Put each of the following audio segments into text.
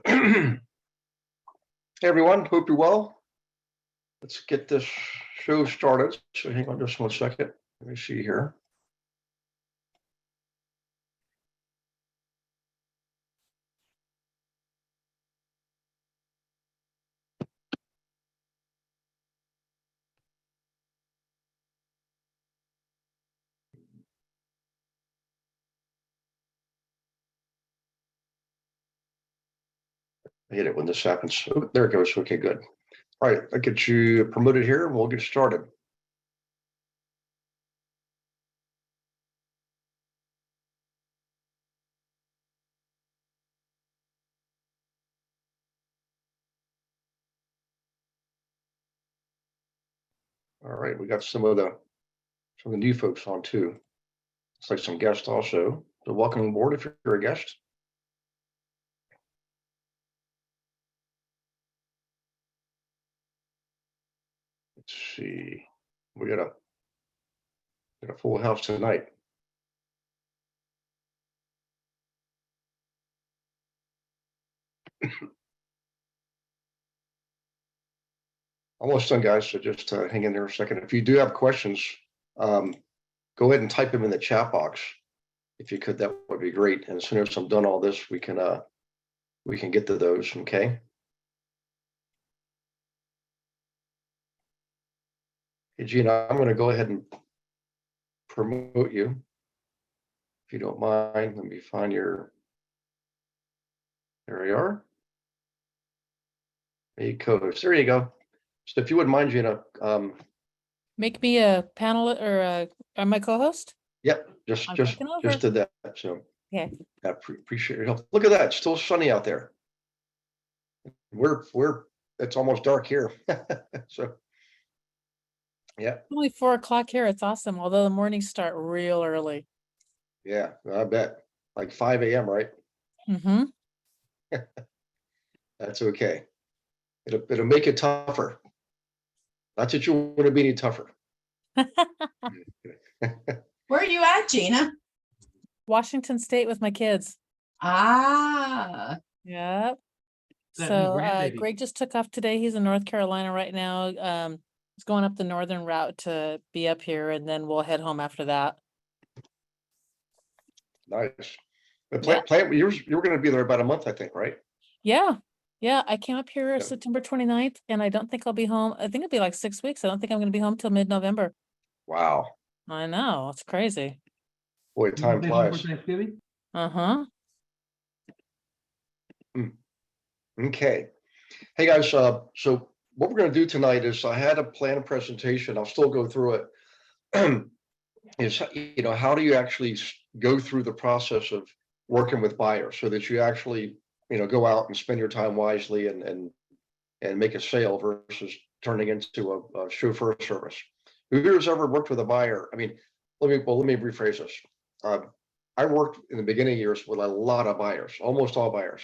Hey everyone, hope you're well. Let's get this show started. So hang on just one second. Let me see here. I hate it when this happens. Oh, there it goes. Okay, good. All right, I'll get you promoted here and we'll get started. All right, we got some of the new folks on too. Looks like some guests also. So welcome aboard if you're a guest. Let's see. We got a full house tonight. Almost done, guys. So just hang in there a second. If you do have questions, go ahead and type them in the chat box. If you could, that would be great. And as soon as I'm done all this, we can get to those. Okay. Hey, Gina, I'm going to go ahead and promote you, if you don't mind. Let me find your. There we are. Hey, coach. There you go. So if you wouldn't mind, Gina. Make me a panel or my co-host. Yep. Just did that. So yeah. Appreciate your help. Look at that. It's still sunny out there. It's almost dark here. So. Yeah. Only 4 o'clock here. It's awesome. Although the mornings start real early. Yeah, I bet. Like 5 a.m., right? Mm-hmm. That's okay. It'll make it tougher. Not that you want to be any tougher. Where are you at, Gina? Washington State with my kids. Ah. Yep. So Greg just took off today. He's in North Carolina right now. He's going up the northern route to be up here, and then we'll head home after that. Nice. The plant you were going to be there about a month, I think, right? Yeah. I came up here September 29th, and I don't think I'll be home. I think it'll be like 6 weeks. I don't think I'm going to be home till mid-November. Wow. I know. It's crazy. Boy, time flies. Uh-huh. Okay. Hey, guys. So what we're going to do tonight is I had a planned presentation. I'll still go through it. Is, how do you actually go through the process of working with buyers so that you actually, go out and spend your time wisely and make a sale versus turning into a chauffeur service. Who here has ever worked with a buyer? I mean, let me rephrase this. I worked in the beginning years with a lot of buyers, almost all buyers.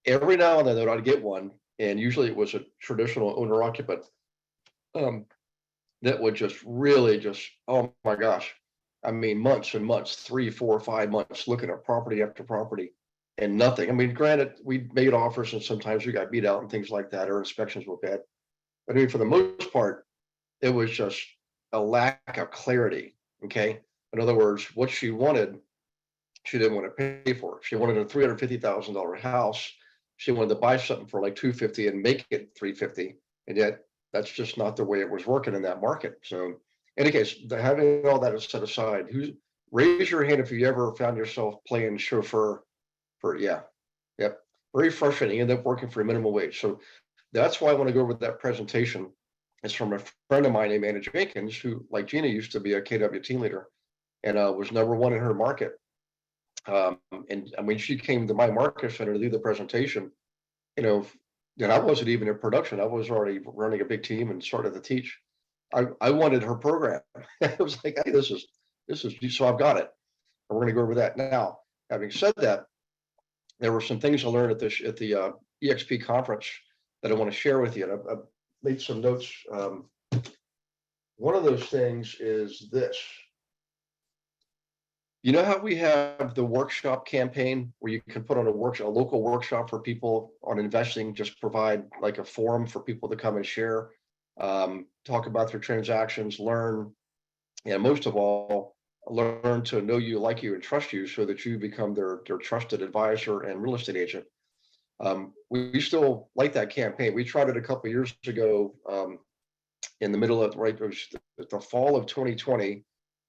Every now and then I'd get one, and usually it was a traditional owner occupant that would oh my gosh, I mean, months and months, 3, 4, 5 months looking at property after property and nothing. I mean, granted, we made offers and sometimes we got beat out and things like that, or inspections were bad. But I mean, for the most part, it was just a lack of clarity. Okay. In other words, what she wanted, she didn't want to pay for it. She wanted a $350,000 house. She wanted to buy something for like $250 and make it $350. And yet that's just not the way it was working in that market. So in any case, having all that set aside, raise your hand if you ever found yourself playing chauffeur for, yep. Very frustrating. You end up working for a minimum wage. So that's why I want to go over that presentation. It's from a friend of mine named Anna Jenkins, who, like Gina, used to be a KW team leader and was #1 in her market. And when she came to my market center to do the presentation, and I wasn't even in production. I was already running a big team and started to teach. I wanted her program. I was like, hey, this is so I've got it. And we're going to go over that now. Having said that, there were some things I learned at the EXP conference that I want to share with you. And I made some notes. One of those things is this. You know how we have the workshop campaign where you can put on a local workshop for people on investing, just provide like a forum for people to come and share, talk about their transactions, learn, and most of all, learn to know you, like you, and trust you so that you become their trusted advisor and real estate agent. We still like that campaign. We tried it a couple of years ago, in the middle of, right, it was the fall of 2020,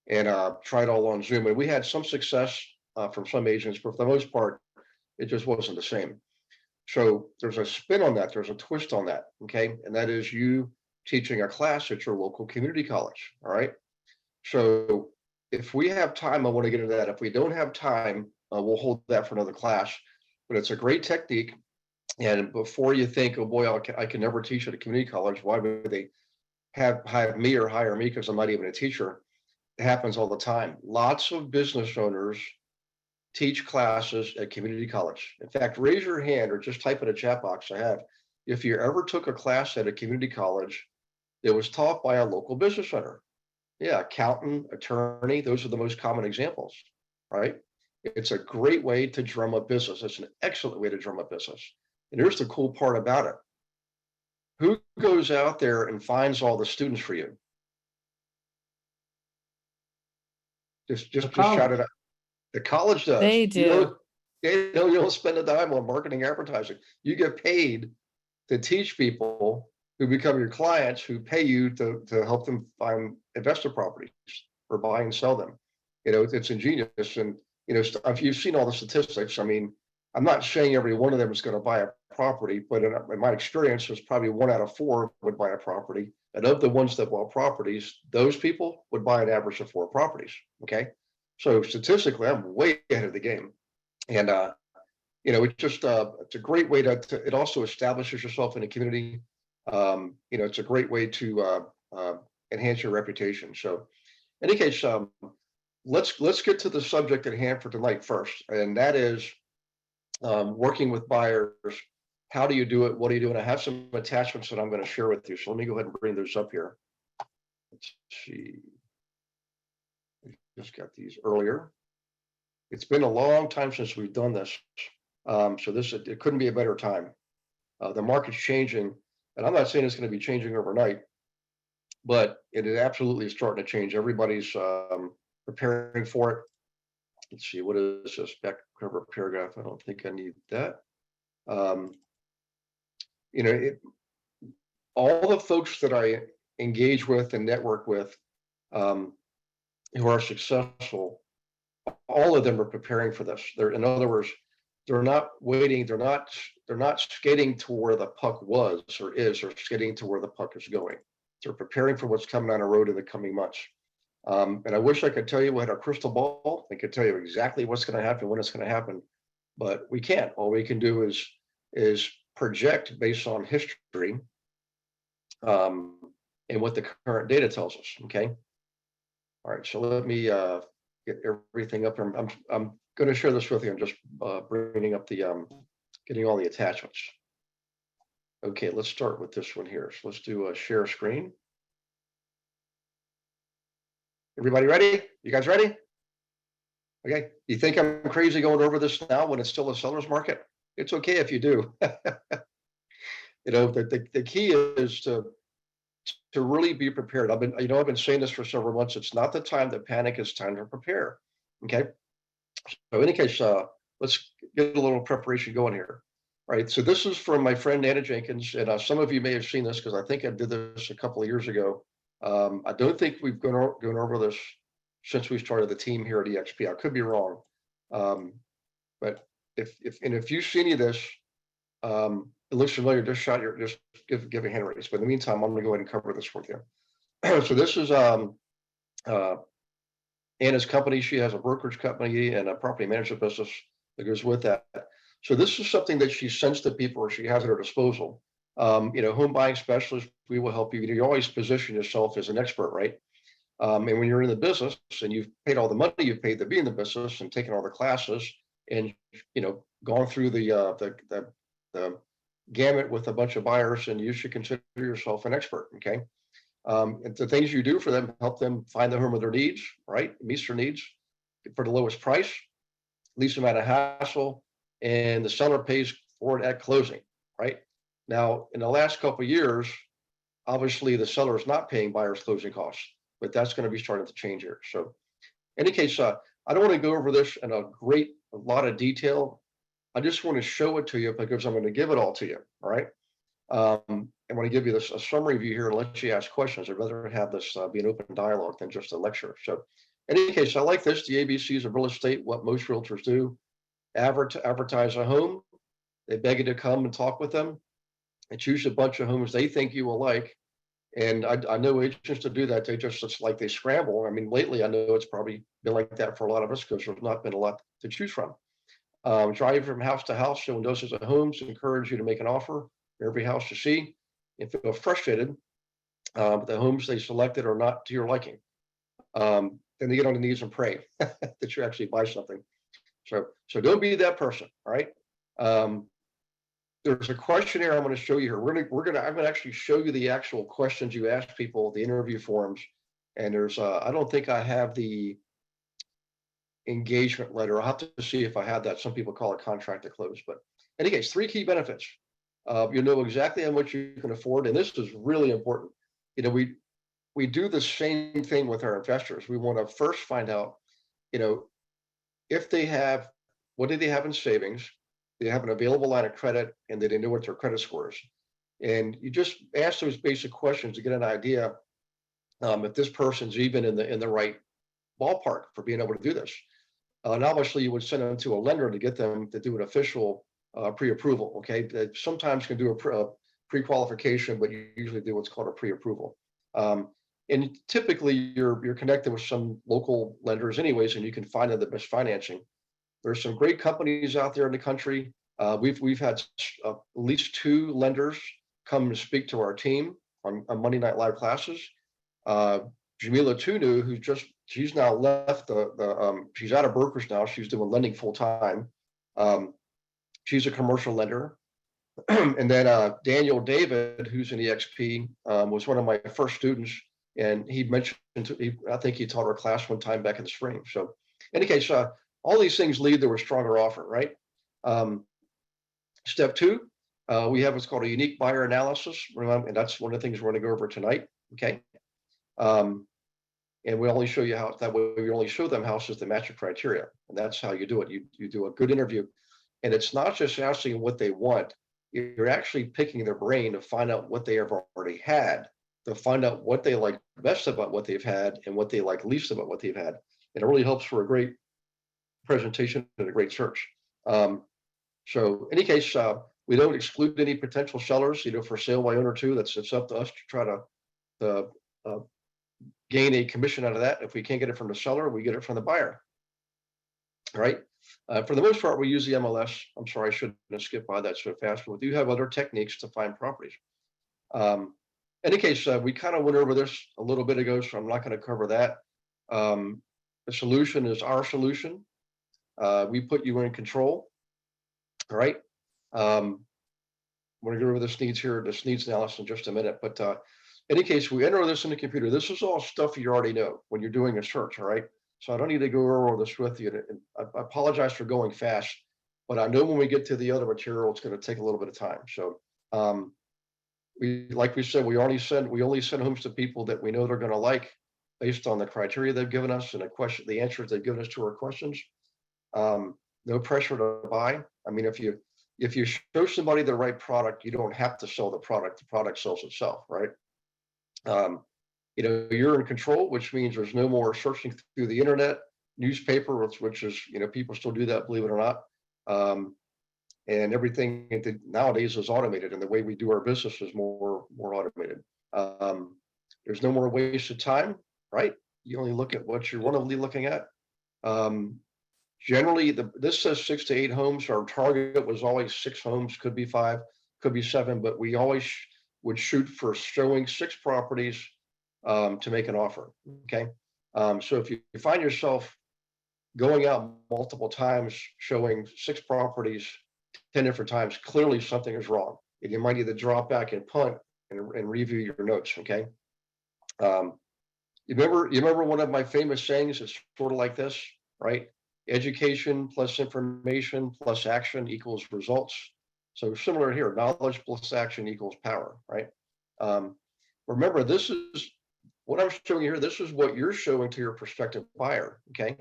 and tried all on Zoom. And we had some success from some agents, but for the most part, it just wasn't the same. So there's a spin on that. There's a twist on that. Okay. And that is you teaching a class at your local community college. All right. So if we have time, I want to get into that. If we don't have time, we'll hold that for another class. But it's a great technique. And before you think, oh boy, I can never teach at a community college, why would they have me or hire me because I'm not even a teacher? It happens all the time. Lots of business owners teach classes at community college. In fact, raise your hand or just type in a chat box I have. If you ever took a class at a community college that was taught by a local business owner. Yeah, accountant, attorney, those are the most common examples, right? It's a great way to drum up business. It's an excellent way to drum up business. And here's the cool part about it. Who goes out there and finds all the students for you? Just shout it out. The college does. They do. You don't spend a dime on marketing advertising. You get paid to teach people who become your clients, who pay you to help them find investor properties or buy and sell them. It's ingenious. And, if you've seen all the statistics, I mean, I'm not saying every one of them is going to buy a property, but in my experience, there's probably 1 out of 4 would buy a property. And of the ones that bought properties, those people would buy an average of 4 properties. Okay. So statistically, I'm way ahead of the game. And, it's just, it's a great way it also establishes yourself in a community. It's a great way to enhance your reputation. So in any case, let's get to the subject at hand for tonight first. And that is working with buyers. How do you do it? What do you do? And I have some attachments that I'm going to share with you. So let me go ahead and bring those up here. Let's see. We just got these earlier. It's been a long time since we've done this. So it couldn't be a better time. The market's changing, and I'm not saying it's going to be changing overnight, but it is absolutely starting to change. Everybody's preparing for it. Let's see, what is this back cover paragraph? I don't think I need that. All the folks that I engage with and network with who are successful, all of them are preparing for this. In other words, they're not waiting. They're not skating to where the puck was or is, or skating to where the puck is going. They're preparing for what's coming down the road in the coming months. And I wish I could tell you we had a crystal ball. I could tell you exactly what's going to happen, when it's going to happen, but we can't. All we can do is project based on history and what the current data tells us. Okay. All right. So let me get everything up here. I'm going to share this with you. I'm just bringing up getting all the attachments. Okay, let's start with this one here. So let's do a share screen. Everybody ready? You guys ready? Okay. You think I'm crazy going over this now when it's still a seller's market? It's okay if you do. The key is to really be prepared. I've been saying this for several months. It's not the time to panic. It's time to prepare. Okay. So in any case, let's get a little preparation going here. All right. So this is from my friend Anna Jenkins, and some of you may have seen this because I think I did this a couple of years ago. I don't think we've gone over this since we started the team here at EXP. I could be wrong, but if you see any of this, it looks familiar, just give a hand raise. But in the meantime, I'm going to go ahead and cover this with you. So this is Anna's company. She has a brokerage company and a property management business that goes with that. So this is something that she sends to people, or she has at her disposal. Home buying specialist, we will help you. You always position yourself as an expert, right? And when you're in the business and you've paid all the money you've paid to be in the business and taken all the classes and gone through the gamut with a bunch of buyers, and you should consider yourself an expert. Okay. And the things you do for them help them find the home of their needs, right? Meets their needs. for the lowest price, least amount of hassle, and the seller pays for it at closing, right? Now, in the last couple of years, obviously the seller is not paying buyer's closing costs, but that's going to be starting to change here. So in any case, I don't want to go over this in a lot of detail. I just want to show it to you because I'm going to give it all to you. All right. I want to give you a summary view here and let you ask questions. I'd rather have this be an open dialogue than just a lecture. So in any case, I like this, the ABCs of real estate, what most realtors do, advertise a home. They beg you to come and talk with them and choose a bunch of homes they think you will like. And I know agents to do that. It's like they scramble. I mean, lately, I know it's probably been like that for a lot of us because there's not been a lot to choose from. Drive from house to house, showing dozens of homes, encourage you to make an offer for every house you see. And feel frustrated but the homes they selected are not to your liking. Then they get on the knees and pray that you actually buy something. So don't be that person. All right. There's a questionnaire I'm going to show you here. I'm going to actually show you the actual questions you ask people, the interview forms. And there's I don't think I have the engagement letter. I'll have to see if I have that. Some people call it contract to close. But in any case, 3 key benefits. You know exactly how much you can afford. And this is really important. You know, we do the same thing with our investors. We want to first find out, you know, if they have, what do they have in savings? They have an available line of credit, and they know what their credit score is. And you just ask those basic questions to get an idea if this person's even in the right ballpark for being able to do this. And obviously, you would send them to a lender to get them to do an official pre-approval. Okay, that sometimes can do a pre-qualification, but you usually do what's called a pre-approval. And typically, you're connected with some local lenders, anyways, and you can find them the best financing. There's some great companies out there in the country. We've had at least 2 lenders come to speak to our team on Monday Night Live classes. Jamila Tunu, she's now left she's out of brokers now. She's doing lending full time. She's a commercial lender. And then Daniel David, who's in EXP, was one of my first students, and he mentioned I think he taught our class one time back in the spring. So, in any case, all these things lead to a stronger offer, right? Step 2, we have what's called a unique buyer analysis, and that's one of the things we're going to go over tonight. Okay. And we only show you how that way. We only show them houses that match your criteria, and that's how you do it. You do a good interview, and it's not just asking what they want. You're actually picking their brain to find out what they have already had, to find out what they like best about what they've had and what they like least about what they've had. And it really helps for a great presentation and a great search. So in any case, we don't exclude any potential sellers, for sale by owner too. It's up to us to try to gain a commission out of that. If we can't get it from the seller, we get it from the buyer. All right. For the most part, we use the MLS. I'm sorry, I shouldn't have skipped by that so fast, but we do have other techniques to find properties. In any case, we kind of went over this a little bit ago, so I'm not going to cover that. The solution is our solution. We put you in control. All right. I'm going to go over this needs analysis in just a minute. But in any case, we enter this in the computer. This is all stuff you already know when you're doing a search. All right. So I don't need to go over all this with you. And I apologize for going fast, but I know when we get to the other material, it's going to take a little bit of time. So like we said, we only send homes to people that we know they're going to like based on the criteria they've given us and the answers they've given us to our questions. No pressure to buy. I mean, if you show somebody the right product, you don't have to sell the product. The product sells itself, right? You're in control, which means there's no more searching through the internet, newspaper, which is, people still do that, believe it or not. And everything nowadays is automated, and the way we do our business is more automated. There's no more wasted time, right? You only look at what you want to be looking at. Generally, this says 6 to 8 homes. Our target was always 6 homes, could be 5, could be 7, but we always would shoot for showing 6 properties to make an offer. Okay. So if you find yourself going out multiple times, showing 6 properties 10 different times, clearly something is wrong. And you might either drop back and punt and review your notes. Okay. You remember one of my famous sayings? It's sort of like this. right? Education plus information plus action equals results. So similar here, knowledge plus action equals power, right? Remember, this is what I'm showing you here. This is what you're showing to your prospective buyer, okay?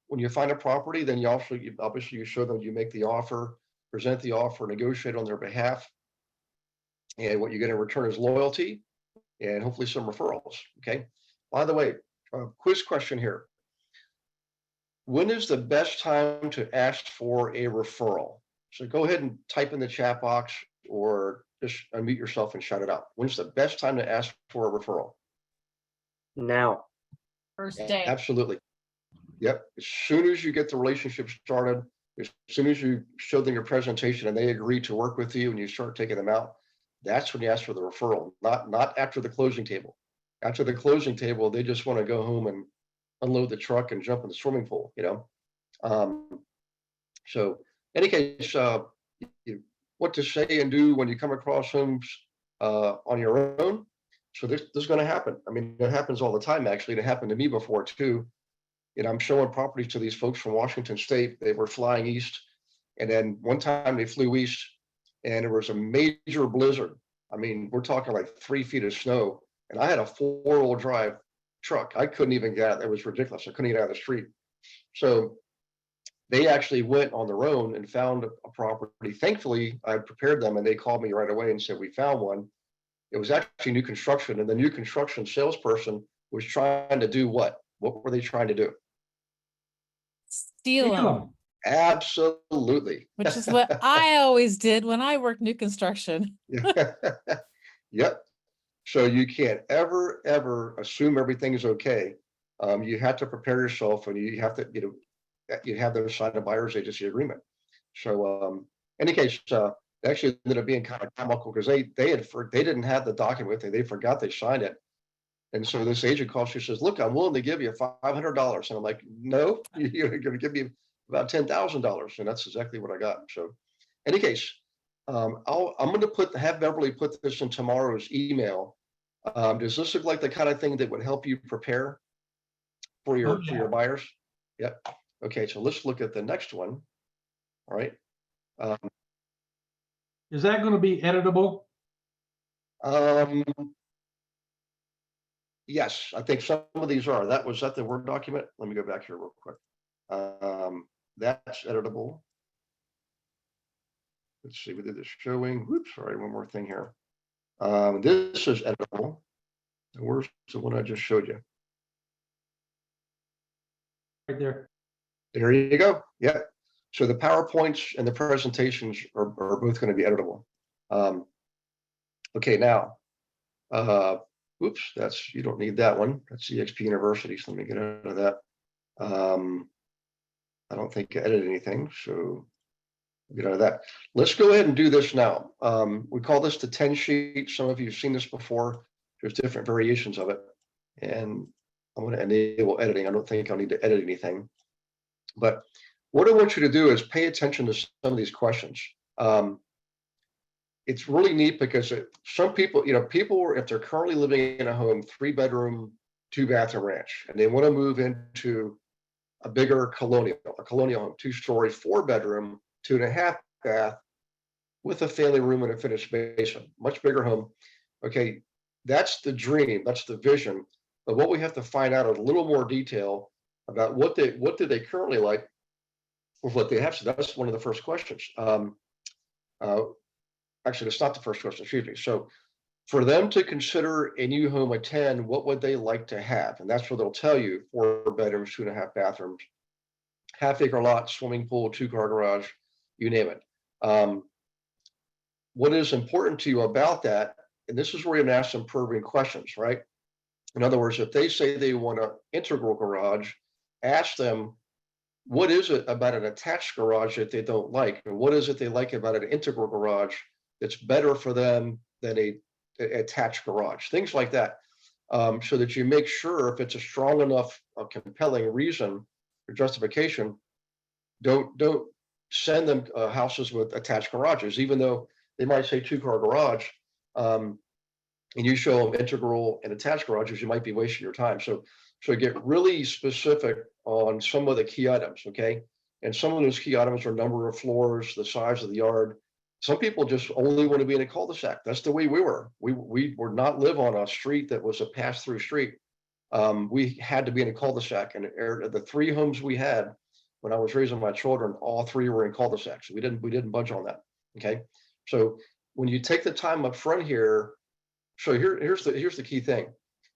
When you find a property, then obviously you show them, you make the offer, present the offer, negotiate on their behalf. And what you get in return is loyalty and hopefully some referrals, okay? By the way, quiz question here. When is the best time to ask for a referral? So go ahead and type in the chat box or just unmute yourself and shout it out. When's the best time to ask for a referral? Now. First day. Absolutely. Yep. As soon as you get the relationship started, as soon as you show them your presentation and they agree to work with you and you start taking them out, that's when you ask for the referral, not after the closing table. After the closing table, they just want to go home and unload the truck and jump in the swimming pool, you know? So in any case, what to say and do when you come across homes on your own. So this is going to happen. I mean, it happens all the time, actually. It happened to me before too. You know, I'm showing properties to these folks from Washington State. They were flying east. And then one time they flew east and there was a major blizzard. I mean, we're talking like 3 feet of snow. And I had a 4-wheel drive truck. I couldn't even get out. It was ridiculous. I couldn't get out of the street. So they actually went on their own and found a property. Thankfully, I prepared them and they called me right away and said, we found one. It was actually new construction, and the new construction salesperson was trying to do what? What were they trying to do? Steal them, Absolutely. which is what I always did when I worked new construction. Yep. So you can't ever assume everything is okay. You have to prepare yourself, and you have to, you have them sign a buyer's agency agreement. So, any case, actually ended up being kind of comical because they didn't have the document with it. They forgot they signed it. And so this agent calls, she says, look, I'm willing to give you $500. And I'm like, no, you're going to give me about $10,000. And that's exactly what I got. So in any case, I'm going to have Beverly put this in tomorrow's email. Does this look like the kind of thing that would help you prepare for your buyers? Yep. Okay. So let's look at the next one. All right. Is that going to be editable? Yes, I think some of these are. Was that the Word document? Let me go back here real quick. That's editable. Let's see, we did this showing. Whoops, sorry, one more thing here. This is editable. Where's the one I just showed you? Right there. There you go. Yeah. So the PowerPoints and the presentations are both going to be editable. Okay, now, oops, you don't need that one. That's EXP University. So let me get out of that. I don't think I edited anything, so get out of that. Let's go ahead and do this now. We call this the 10 sheet. Some of you have seen this before. There's different variations of it. And I'm going to enable editing. I don't think I'll need to edit anything. But what I want you to do is pay attention to some of these questions. It's really neat because some people, if they're currently living in a home, 3-bedroom, 2-bathroom ranch, and they want to move into a bigger colonial home, 2-story, 4-bedroom, 2.5 bath with a family room and a finished basement, much bigger home. Okay, that's the dream, that's the vision. But what we have to find out a little more detail about what do they currently like or what they have. So that's one of the first questions. Actually, that's not the first question, excuse me. So for them to consider a new home a 10, what would they like to have? And that's where they'll tell you 4 bedrooms, 2.5 bathrooms, half-acre lot, swimming pool, 2-car garage, you name it. What is important to you about that, and this is where you're going to ask some probing questions, right? In other words, if they say they want an integral garage, ask them, what is it about an attached garage that they don't like? And what is it they like about an integral garage that's better for them than a attached garage? Things like that. So that you make sure if it's a strong enough, compelling reason or justification, don't send them houses with attached garages, even though they might say 2-car garage, and you show them integral and attached garages, you might be wasting your time. So get really specific on some of the key items, okay? And some of those key items are number of floors, the size of the yard. Some people just only want to be in a cul-de-sac. That's the way we were. We were not live on a street that was a pass-through street. We had to be in a cul-de-sac, and the 3 homes we had when I was raising my children, all 3 were in cul-de-sacs. We didn't budge on that. Okay. So when you take the time up front here, so here's the key thing.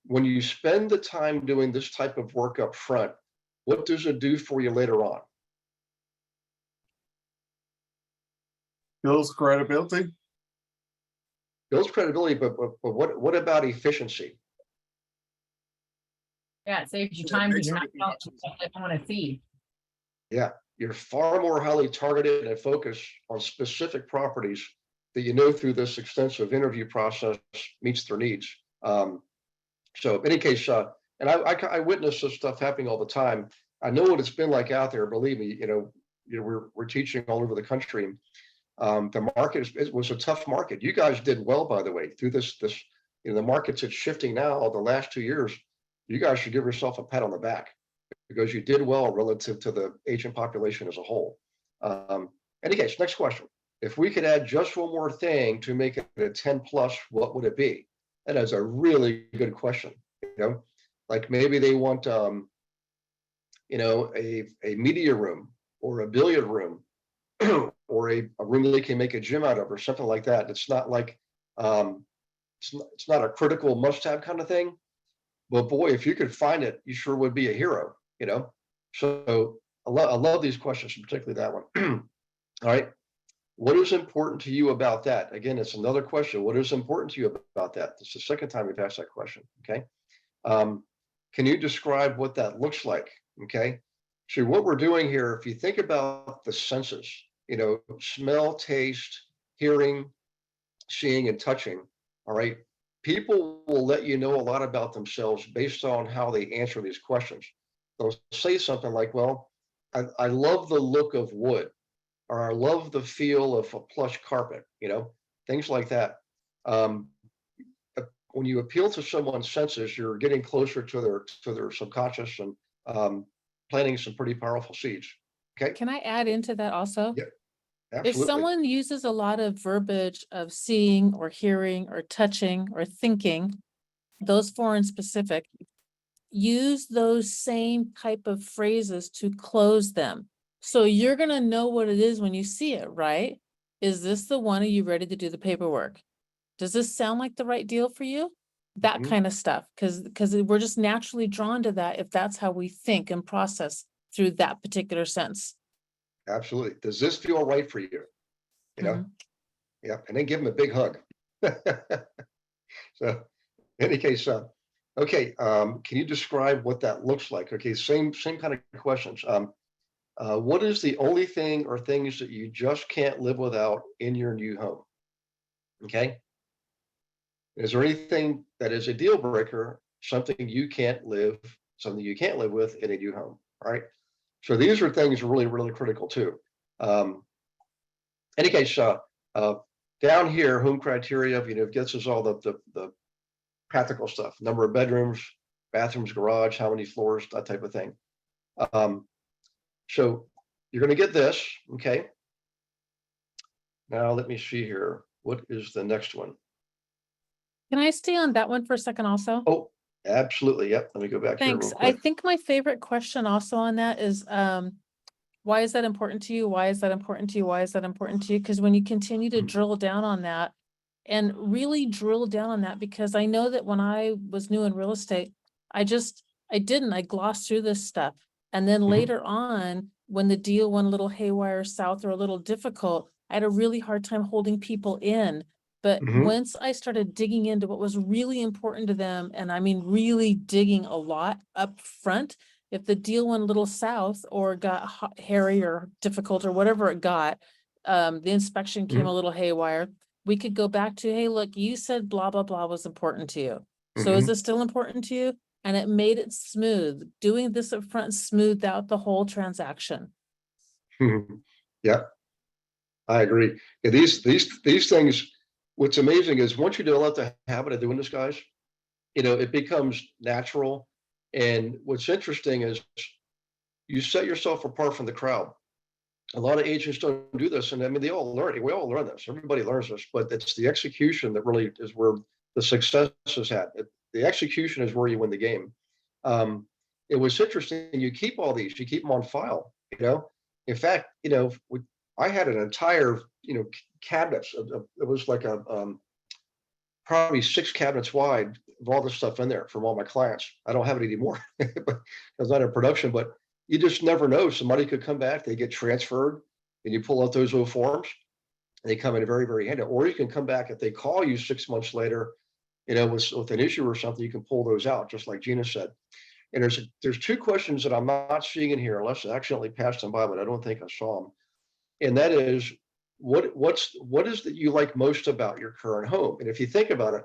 When you spend the time doing this type of work up front, what does it do for you later on? Builds credibility. Builds credibility, but what about efficiency? Yeah, it saves you Yeah, time because makes you're not everything telling easier. people what they want to see. Yeah, you're far more highly targeted and focused on specific properties that you know through this extensive interview process meets their needs. So in any case, and I witness this stuff happening all the time. I know what it's been like out there. Believe me, we're teaching all over the country. The market it was a tough market. You guys did well, by the way, through this. The market's it's shifting now. The last 2 years, you guys should give yourself a pat on the back because you did well relative to the agent population as a whole. Any case, next question. If we could add just one more thing to make it a 10 plus, what would it be? That is a really good question. Like maybe they want, a media room or a billiard room or a room that they can make a gym out of or something like that. It's not like, it's not a critical must-have kind of thing. But boy, if you could find it, you sure would be a hero, So I love these questions, particularly that one. All right. What is important to you about that? Again, it's another question. What is important to you about that? This is the second time we've asked that question. Okay. Can you describe what that looks like? Okay. So what we're doing here, if you think about the senses, smell, taste, hearing, seeing, and touching. All right. People will let you know a lot about themselves based on how they answer these questions. They'll say something like, well, I love the look of wood, or I love the feel of a plush carpet, things like that. When you appeal to someone's senses, you're getting closer to their subconscious and planting some pretty powerful seeds. Okay. Can I add into that also? Yeah, If absolutely. someone uses a lot of verbiage of seeing or hearing or touching or thinking, those 4 in specific, use those same type of phrases to close them. So you're going to know what it is when you see it, right? Is this the one? Are you ready to do the paperwork? Does this sound like the right deal for you? That kind of stuff, because we're just naturally drawn to that if that's how we think and process through that particular sense. Absolutely. Does this feel right for you? Mhm. Yeah. And then give them a big hug. So in any case, okay. Can you describe what that looks like? Okay. Same kind of questions. What is the only thing or things that you just can't live without in your new home? Okay. Is there anything that is a deal breaker, something you can't live with in a new home? All right. So these are things really, really critical too. Any case, down here, home criteria, gets us all the practical stuff, number of bedrooms, bathrooms, garage, how many floors, that type of thing. So you're going to get this. Okay. Now let me see here. What is the next one? Can I stay on that one for a second also? Oh, absolutely. Yep. Let me go back Thanks. here real I quick. think my favorite question also on that is, why is that important to you? Why is that important to you? Why is that important to you? Because when you continue to drill down on that and really drill down on that, because I know that when I was new in real estate, I glossed through this stuff. And then later on, when the deal went a little haywire south or a little difficult, I had a really hard time holding people in. But once I started digging into what was really important to them, and I mean, really digging a lot up front, if the deal went a little south or got hairy or difficult or whatever it got, the inspection came a little haywire, we could go back to, hey, look, you said blah, blah, blah was important to you. So is this still important to you? And it made it smooth. Doing this up front smoothed out the whole transaction. Yeah, I agree. Yeah, these things, what's amazing is once you develop the habit of doing this, guys, it becomes natural. And what's interesting is you set yourself apart from the crowd. A lot of agents don't do this, and I mean, they all learn it. We all learn this. Everybody learns this, but it's the execution that really is where the success is at. The execution is where you win the game. It was interesting. You keep all these, you keep them on file, you know. In fact, you know, I had an entire, you know, cabinets. It was like a probably 6 cabinets wide of all the stuff in there from all my clients. I don't have it anymore, but it's not in production. But you just never know. Somebody could come back, they get transferred, and you pull out those old forms, and they come in very, very handy. Or you can come back if they call you 6 months later, you know, with an issue or something, you can pull those out, just like Gina said. And there's 2 questions that I'm not seeing in here, unless I accidentally passed them by, but I don't think I saw them. And that is, what is that you like most about your current home? And if you think about it,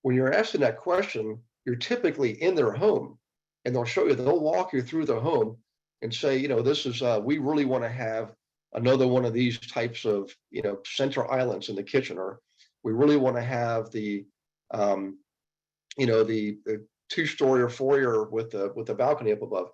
when you're asking that question, you're typically in their home, and they'll walk you through the home and say, you know, this is we really want to have another one of these types of, you know, center islands in the kitchen, or we really want to have the you know, the 2-story or foyer with the balcony up above,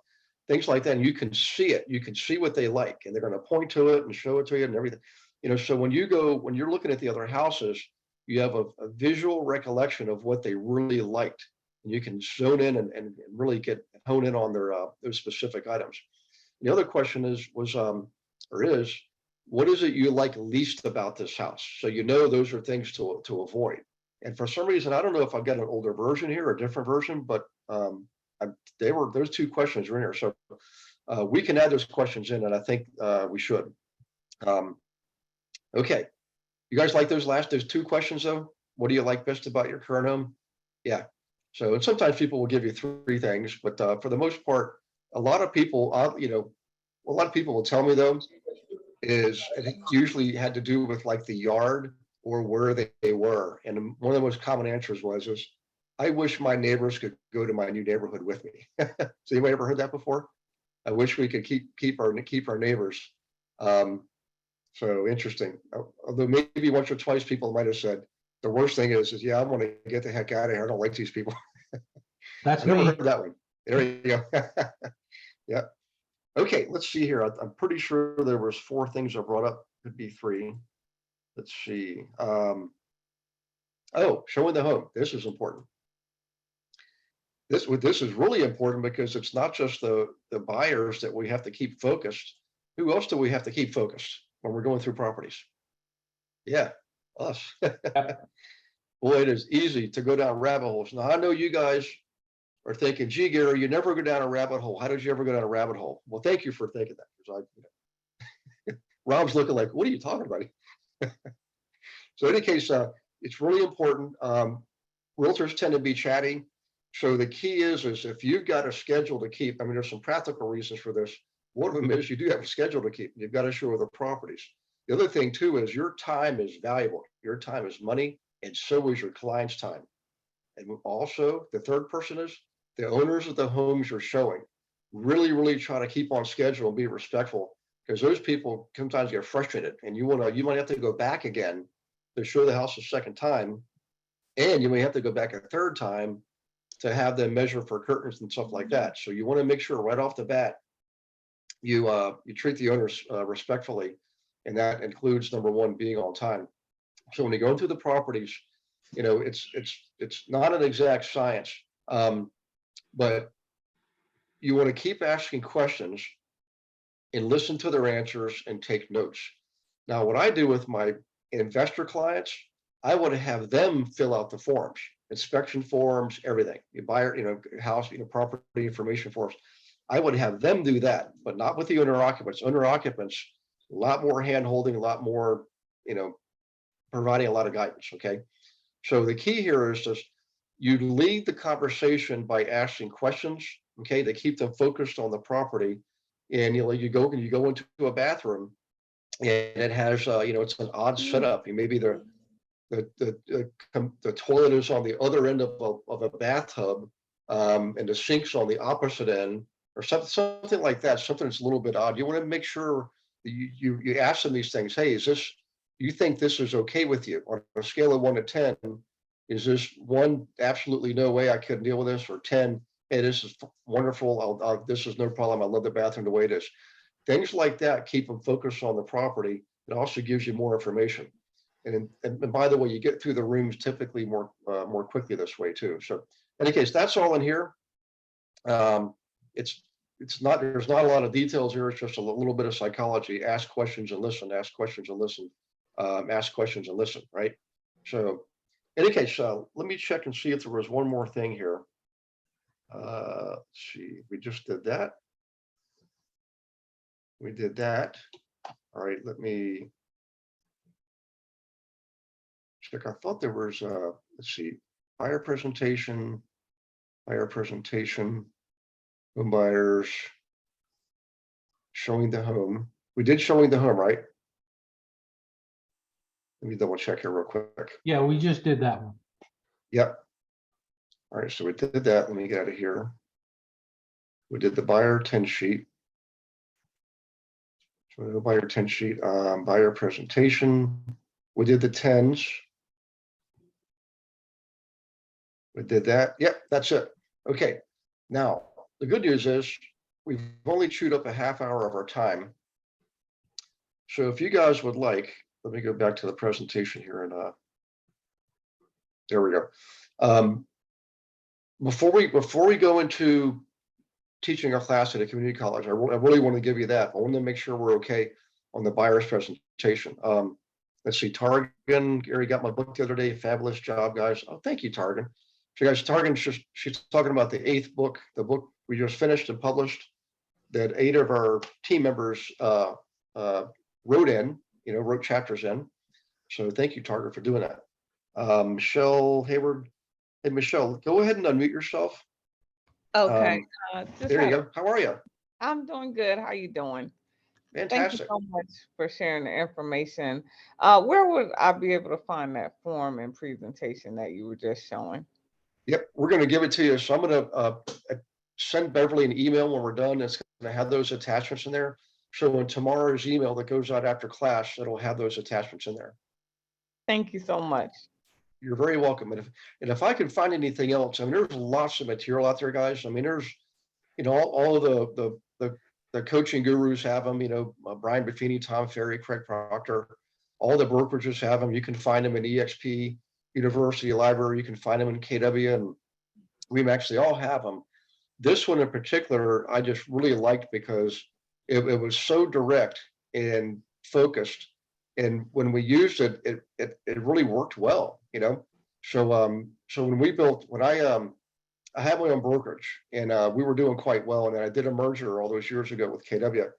things like that. And you can see it, you can see what they like, and they're going to point to it and show it to you and everything. You know, so when you're looking at the other houses, you have a visual recollection of what they really liked, and you can zone in and really hone in on their those specific items. The other question is what is it you like least about this house? So you know those are things to avoid. And for some reason, I don't know if I've got an older version here or a different version, but those 2 questions are in here. So we can add those questions in, and I think we should. Okay, you guys like those 2 questions though? What do you like best about your current home? Yeah. So, and sometimes people will give you 3 things, but for the most part, a lot of people, you know, a lot of people will tell me though, it usually had to do with like the yard or where they were. And one of the most common answers was, I wish my neighbors could go to my new neighborhood with me. So anybody ever heard that before? I wish we could keep our neighbors. So interesting. Although maybe once or twice people might have said, the worst thing is yeah, I want to get the heck out of here. I don't like these people. That's I never me. heard that one. There you go. Yeah. Okay, let's see here. I'm pretty sure there was 4 things I brought up. Could be 3. Let's see. Showing the home. This is important. This is really important because it's not just the buyers that we have to keep focused. Who else do we have to keep focused when we're going through properties? Yeah, us. Boy, it is easy to go down rabbit holes. Now I know you guys are thinking, gee, Gary, you never go down a rabbit hole. How did you ever go down a rabbit hole? Well, thank you for thinking that. Because Rob's looking like, what are you talking about? So in any case, it's really important. Realtors tend to be chatty. So the key is if you've got a schedule to keep, I mean, there's some practical reasons for this. One of them is you do have a schedule to keep. You've got to show the properties. The other thing too is your time is valuable. Your time is money, and so is your client's time. And also the third person is the owners of the homes you're showing. Really, really try to keep on schedule and be respectful, because those people sometimes get frustrated, and you might have to go back again to show the house a second time, and you may have to go back a third time to have them measure for curtains and stuff like that. So you want to make sure right off the bat you treat the owners respectfully, and that includes number 1, being on time. So when you go through the properties, you know, it's not an exact science, but you want to keep asking questions and listen to their answers and take notes. Now, what I do with my investor clients, I want to have them fill out the forms, inspection forms, everything. You buy, you know, house, you know, property information forms. I would have them do that, but not with the owner occupants. Owner occupants, a lot more hand holding, a lot more, you know, providing a lot of guidance. Okay. So the key here is just you lead the conversation by asking questions, okay, to keep them focused on the property. And you go into a bathroom, and it has you know, it's an odd setup. Maybe the toilet is on the other end of a bathtub, and the sink's on the opposite end, or something like that. Something that's a little bit odd. You want to make sure that you ask them these things. Hey, you think this is okay with you? On a scale of 1 to 10, is this 1 absolutely no way I couldn't deal with this, or 10 hey, this is wonderful. This is no problem. I love the bathroom the way it is. Things like that keep them focused on the property. It also gives you more information. And by the way, you get through the rooms typically more quickly this way too. So in any case, that's all in here. It's not, there's not a lot of details here. It's just a little bit of psychology. Ask questions and listen, ask questions and listen, ask questions and listen, right? So in any case, let me check and see if there was one more thing here. Let's see, we just did that. We did that. All right, let me check. I thought there was, let's see, buyer presentation, home buyers, showing the home. We did showing the home, right? Let me double check here real quick. Yeah, we just did that one. Yep. All right, so we did that. Let me get out of here. We did the buyer 10 sheet. So the buyer 10 sheet, buyer presentation. We did the 10s. We did that. Yep, that's it. Okay. Now, the good news is we've only chewed up a half hour of our time. So if you guys would like, let me go back to the presentation here and there we go. Before we go into teaching our class at a community college, I really want to give you that. I want to make sure we're okay on the buyer's presentation. Let's see, Targan, Gary got my book the other day. Fabulous job, guys. Oh, thank you, Targan. So guys, Targan, she's talking about the 8th book, the book we just finished and published that 8 of our team members wrote chapters in. So thank you, Targan, for doing that. Michelle Hayward. Hey, Michelle, go ahead and unmute yourself. Okay. There you go. How are you? I'm doing good. How you doing? Thank you Fantastic. so much for sharing the information. Where would I be able to find that form and presentation that you were just showing? Yep, we're going to give it to you. So I'm going to send Beverly an email when we're done. It's going to have those attachments in there. So in tomorrow's email that goes out after class, it'll have those attachments in there. Thank you so much. You're very welcome. And if I can find anything else, I mean, there's lots of material out there, guys. I mean, there's, all of the coaching gurus have them, Brian Buffini, Tom Ferry, Craig Proctor, all the brokerages have them. You can find them in EXP, University Library. You can find them in KW, and we actually all have them. This one in particular, I just really liked because it was so direct and focused. And when we used it, it really worked well, So when I had my own brokerage and we were doing quite well. And then I did a merger all those years ago with KW.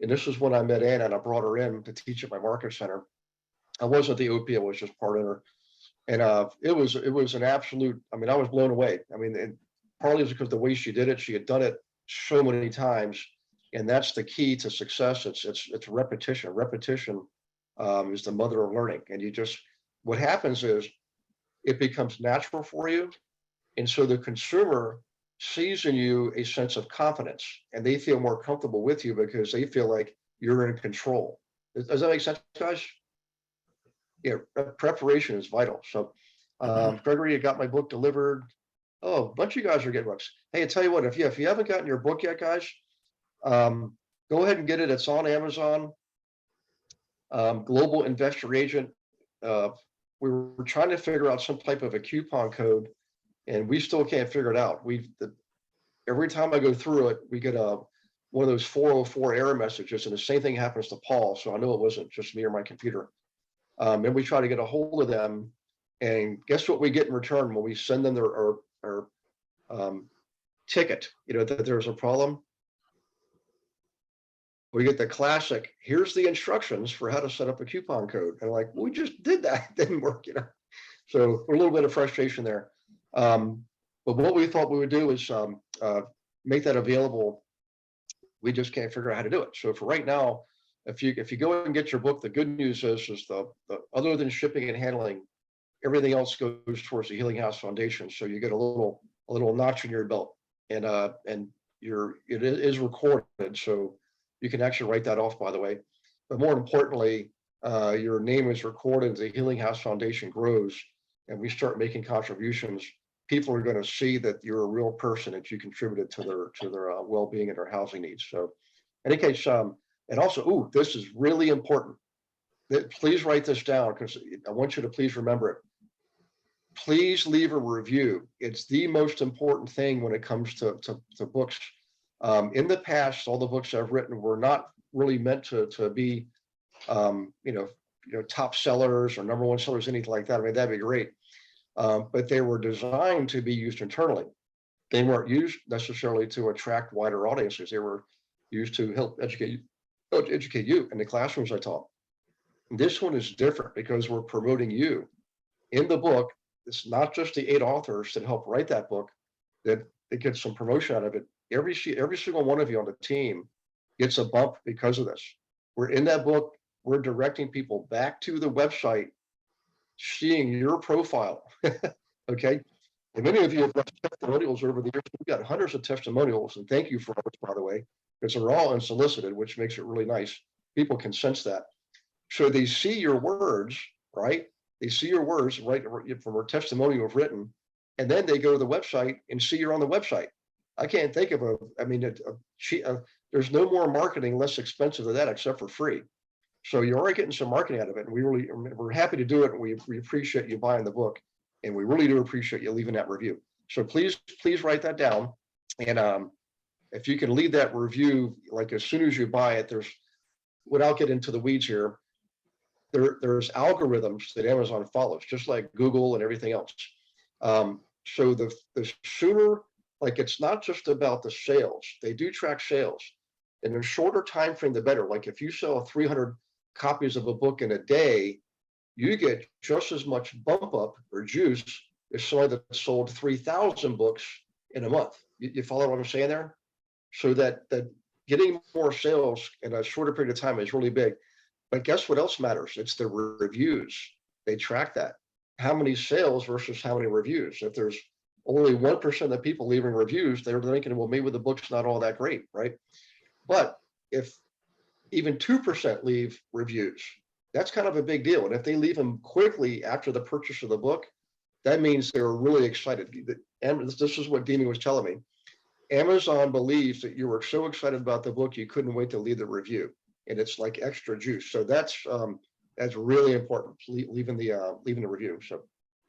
And this was when I met Ann and I brought her in to teach at my market center. I wasn't the OP, I was just part owner. And it was an absolute, I mean, I was blown away. I mean, and partly it's because the way she did it, she had done it so many times. And that's the key to success. It's repetition. Repetition is the mother of learning. And what happens is it becomes natural for you. And so the consumer sees in you a sense of confidence and they feel more comfortable with you because they feel like you're in control. Does that make sense, guys? Yeah, preparation is vital. So Gregory, you got my book delivered. Oh, a bunch of you guys are getting books. Hey, I tell you what, if you haven't gotten your book yet, guys, go ahead and get it. It's on Amazon. Global Investor Agent. We were trying to figure out some type of a coupon code, and we still can't figure it out. Every time I go through it, we get one of those 404 error messages, and the same thing happens to Paul. So I know it wasn't just me or my computer. And we try to get a hold of them, and guess what we get in return when we send them their ticket? That there's a problem. We get the classic, here's the instructions for how to set up a coupon code. And like, we just did that, it didn't work, So a little bit of frustration there. But what we thought we would do is make that available. We just can't figure out how to do it. So for right now, if you go and get your book, the good news is the other than shipping and handling, everything else goes towards the Healing House Foundation. So you get a little notch in your belt, and it is recorded. So you can actually write that off, by the way. But more importantly, your name is recorded as the Healing House Foundation grows and we start making contributions. people are going to see that you're a real person, that you contributed to their well-being and their housing needs. So in any case, and also, ooh, this is really important. Please write this down, because I want you to please remember it. Please leave a review. It's the most important thing when it comes to books. In the past, all the books I've written were not really meant to be, top sellers or #1 sellers, anything like that. I mean, that'd be great. But they were designed to be used internally. They weren't used necessarily to attract wider audiences. They were used to help educate you in the classrooms I taught. This one is different because we're promoting you in the book. It's not just the 8 authors that help write that book that get some promotion out of it. Every single one of you on the team gets a bump because of this. We're in that book. We're directing people back to the website, seeing your profile. Okay. And many of you have got testimonials over the years. We've got hundreds of testimonials, and thank you for ours, by the way, because they're all unsolicited, which makes it really nice. People can sense that. So they see your words, right? They see your words right from our testimonial you've written, and then they go to the website and see you're on the website. I can't think of there's no more marketing less expensive than that except for free. So you're already getting some marketing out of it, and we're happy to do it. And we appreciate you buying the book, and we really do appreciate you leaving that review. So please write that down. And if you can leave that review, like as soon as you buy it, without getting into the weeds here, there's algorithms that Amazon follows, just like Google and everything else. So the sooner, like, it's not just about the sales. They do track sales, and the shorter time frame, the better. Like if you sell 300 copies of a book in a day, you get just as much bump up or juice as someone that sold 3,000 books in a month. You follow what I'm saying there? So that getting more sales in a shorter period of time is really big. But guess what else matters? It's the reviews. They track that. How many sales versus how many reviews? If there's only 1% of the people leaving reviews, they're thinking, well, maybe the book's not all that great, right? But if even 2% leave reviews, that's kind of a big deal. And if they leave them quickly after the purchase of the book, that means they're really excited. And this is what Demi was telling me. Amazon believes that you were so excited about the book, you couldn't wait to leave the review. And it's like extra juice. So that's really important, leaving the review. So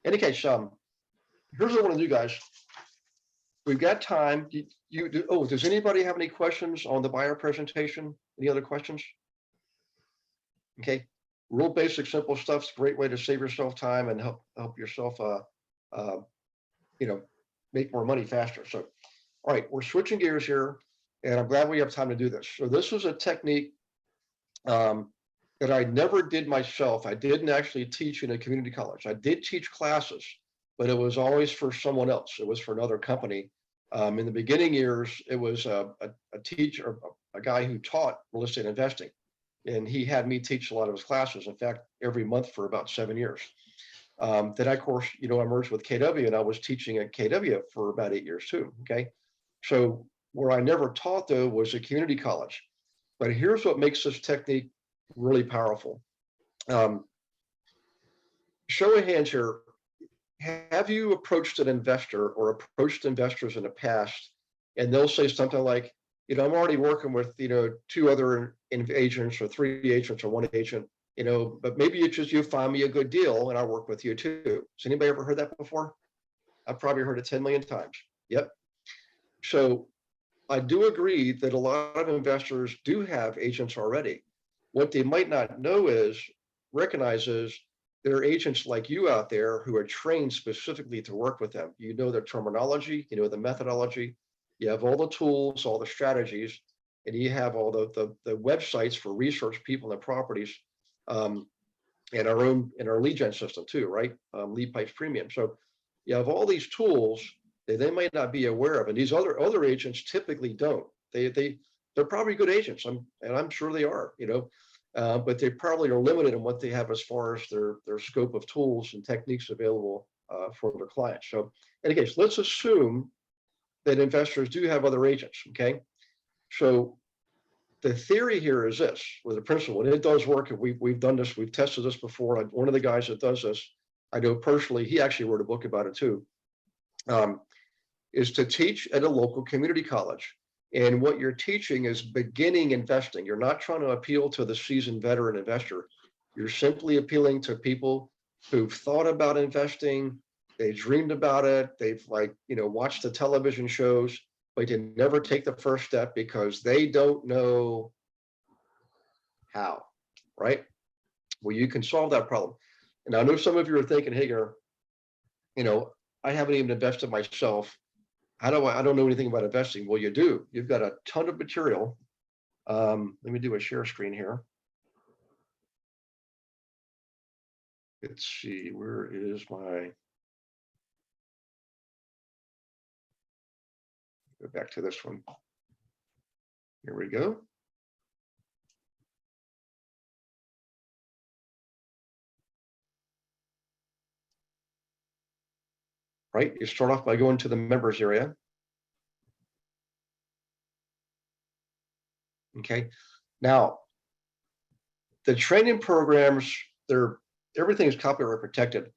in any case, here's what I want to do, guys. We've got time. Does anybody have any questions on the buyer presentation? Any other questions? Okay, real basic, simple stuff. It's a great way to save yourself time and help yourself, make more money faster. So, all right, we're switching gears here, and I'm glad we have time to do this. So this was a technique that I never did myself. I didn't actually teach in a community college. I did teach classes, but it was always for someone else. It was for another company. In the beginning years, it was a teacher, a guy who taught real estate investing, and he had me teach a lot of his classes. In fact, every month for about 7 years. Then, of course, I merged with KW, and I was teaching at KW for about 8 years too. Okay, so where I never taught though was a community college. But here's what makes this technique really powerful. Show of hands here. Have you approached an investor or approached investors in the past, and they'll say something like, I'm already working with, 2 other agents or 3 agents or 1 agent, but maybe it's just you find me a good deal and I'll work with you too. Has anybody ever heard that before? I've probably heard it 10 million times. Yep. So I do agree that a lot of investors do have agents already. What they might not recognize is there are agents like you out there who are trained specifically to work with them. You know their terminology, the methodology, you have all the tools, all the strategies, and you have all the websites for research people and properties, and our lead gen system too, right? Lead Pipes Premium. So you have all these tools that they might not be aware of, and these other agents typically don't. They're probably good agents, and I'm sure they are, but they probably are limited in what they have as far as their scope of tools and techniques available for their clients. So in any case, let's assume that investors do have other agents, okay? So the theory here is this, or the principle, and it does work, and we've done this, we've tested this before. One of the guys that does this, I know personally, he actually wrote a book about it too. is to teach at a local community college. And what you're teaching is beginning investing. You're not trying to appeal to the seasoned veteran investor. You're simply appealing to people who've thought about investing. They dreamed about it. They've watched the television shows, but they never take the first step because they don't know how, right? Well, you can solve that problem. And I know some of you are thinking, hey, I haven't even invested myself. I don't know anything about investing. Well, you do. You've got a ton of material. Let me do a share screen here. Let's see, where is my, go back to this one. Here we go. Right, you start off by going to the members area. Okay, now the training programs, everything is copyright protected,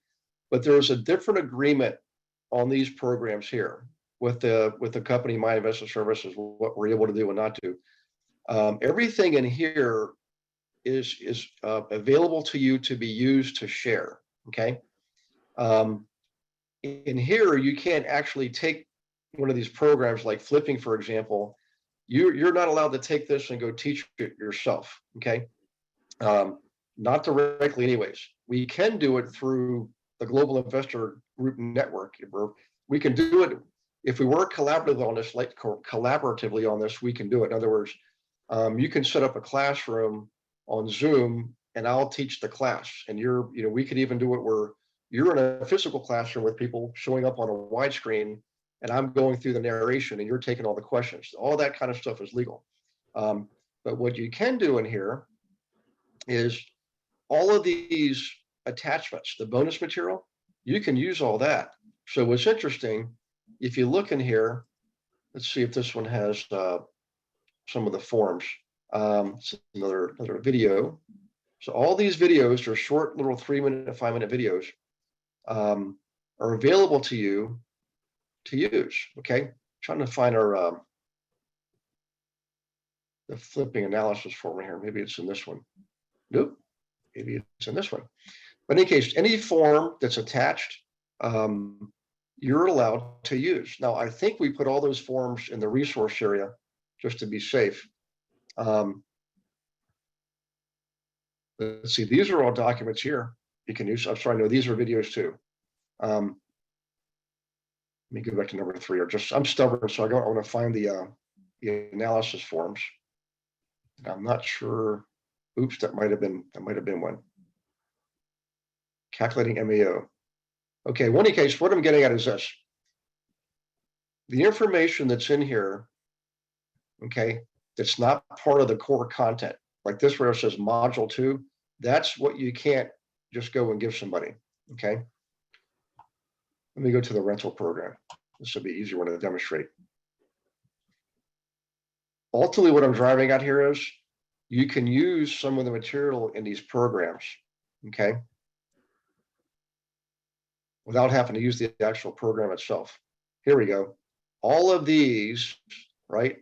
but there's a different agreement on these programs here with the company My Investment Services, what we're able to do and not do. Everything in here is available to you to be used to share. Okay. In here, you can't actually take one of these programs like flipping, for example. You're not allowed to take this and go teach it yourself. Okay. Not directly anyways. We can do it through the Global Investor Group Network. We can do it if we work collaboratively on this, we can do it. In other words, you can set up a classroom on Zoom and I'll teach the class. And we could even do it where you're in a physical classroom with people showing up on a widescreen and I'm going through the narration and you're taking all the questions. All that kind of stuff is legal. But what you can do in here is all of these attachments, the bonus material, you can use all that. So what's interesting, if you look in here, let's see if this one has some of the forms. It's another video. So all these videos are short little 3-minute, 5-minute videos are available to you to use. Okay, trying to find our the flipping analysis form here. Maybe it's in this one. Nope, maybe it's in this one. But in any case, any form that's attached, you're allowed to use. Now, I think we put all those forms in the resource area just to be safe. Let's see, these are all documents here you can use. I'm sorry, no, these are videos too. Let me go back to number 3. I'm stubborn, so I want to find the analysis forms. And I'm not sure. Oops, that might have been one. Calculating MAO. Okay, in any case, what I'm getting at is this. The information that's in here, okay, that's not part of the core content, like this where it says module 2, that's what you can't just go and give somebody, okay? Let me go to the rental program. This will be easier one to demonstrate. Ultimately, what I'm driving at here is you can use some of the material in these programs, okay? Without having to use the actual program itself. Here we go. All of these, right?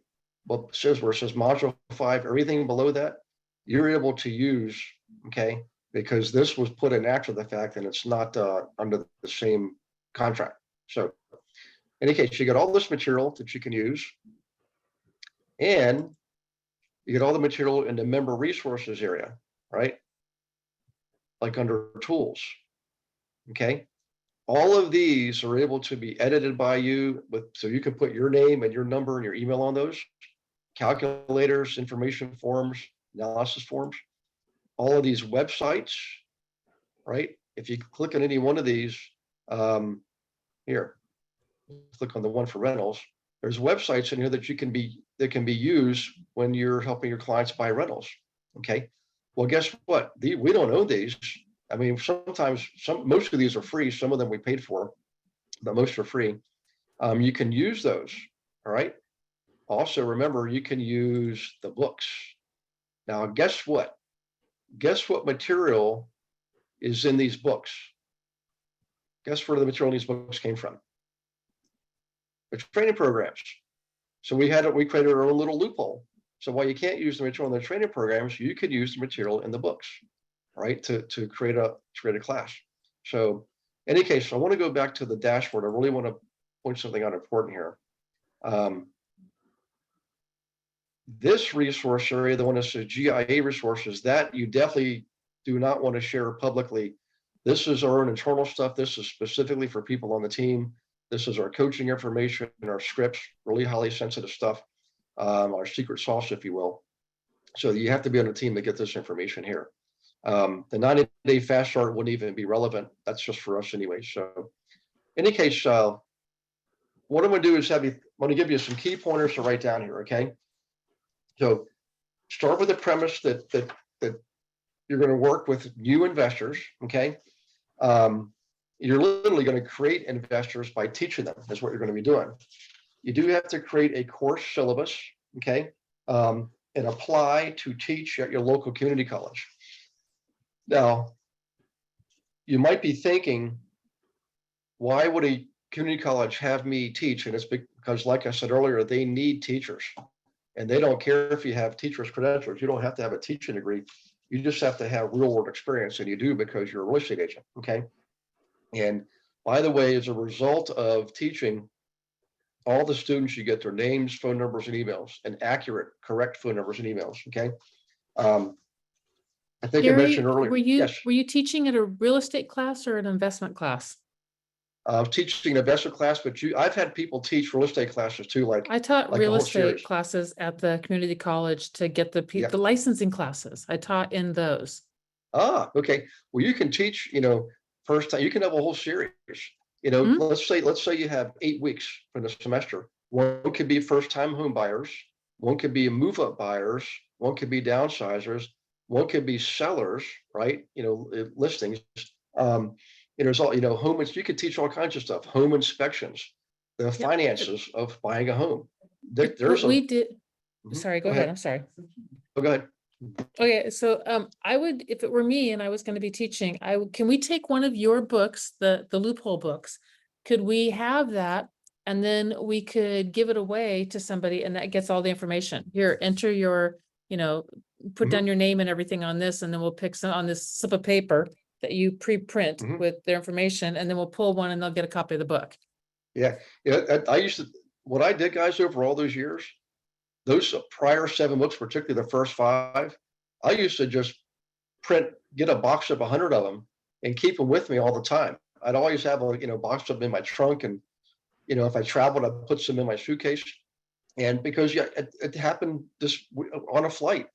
Well, it says where it says module 5, everything below that, you're able to use, okay? Because this was put in after the fact and it's not under the same contract. So in any case, you got all this material that you can use and you get all the material in the member resources area, right? Like under tools, okay? All of these are able to be edited by you so you can put your name and your number and your email on those. Calculators, information forms, analysis forms, all of these websites, right? If you click on any one of these, here, click on the one for rentals, there's websites in here that can be used when you're helping your clients buy rentals, okay? Well, guess what? We don't own these. I mean, sometimes most of these are free. Some of them we paid for, but most are free. You can use those. All right. Also, remember, you can use the books. Now, guess what? Guess what material is in these books? Guess where the material in these books came from? the training programs. So we created our own little loophole. So while you can't use the material in the training programs, you could use the material in the books, right? To create a class. So in any case, I want to go back to the dashboard. I really want to point something out important here. This resource area, the one that says GIA resources, that you definitely do not want to share publicly. This is our own internal stuff. This is specifically for people on the team. This is our coaching information and our scripts, really highly sensitive stuff, our secret sauce, if you will. So you have to be on the team to get this information here. The 90-day fast start wouldn't even be relevant. That's just for us anyway. So in any case, what I'm going to do is I'm going to give you some key pointers to write down here, okay? So start with the premise that you're going to work with new investors, okay? You're literally going to create investors by teaching them. That's what you're going to be doing. You do have to create a course syllabus, okay? And apply to teach at your local community college. Now, you might be thinking, why would a community college have me teach? And it's because, like I said earlier, they need teachers. And they don't care if you have teacher's credentials. You don't have to have a teaching degree. You just have to have real world experience, and you do because you're a real estate agent, okay? And by the way, as a result of teaching, all the students, you get their names, phone numbers, and emails, and accurate, correct phone numbers and emails, okay? I think I Gary, mentioned earlier. Yes. were you teaching at a real estate class or an investment class? Teaching an investment class, but I've had people teach real estate classes too, like I taught like a real whole estate series. classes at the community college to get the Yeah. the licensing classes. I taught in those. Okay. Well, you can teach, first time, you can have a whole series, Mhm. let's say you have 8 weeks for the semester. One could be first time home buyers. One could be move up buyers. One could be downsizers. One could be sellers, right? Listings. There's all, home, you could teach all kinds of stuff, home inspections, the finances of buying a home. There's We did. Mhm. Sorry, Go go ahead. ahead. I'm sorry. Oh, go ahead. Okay, so I would, if it were me and I was going to be teaching, can we take one of your books, the loophole books? Could we have that? And then we could give it away to somebody and that gets all the information. Here, enter your, put down your name and everything on this, and then we'll pick some on this slip of paper that you pre-print Mhm. with their information, and then we'll pull one and they'll get a copy of the book. Yeah. What I did, guys, over all those years, those prior 7 books, particularly the first 5, I used to just get a box of 100 of them and keep them with me all the time. I'd always have box of them in my trunk, and if I traveled, I'd put some in my suitcase. And because it happened just on a flight,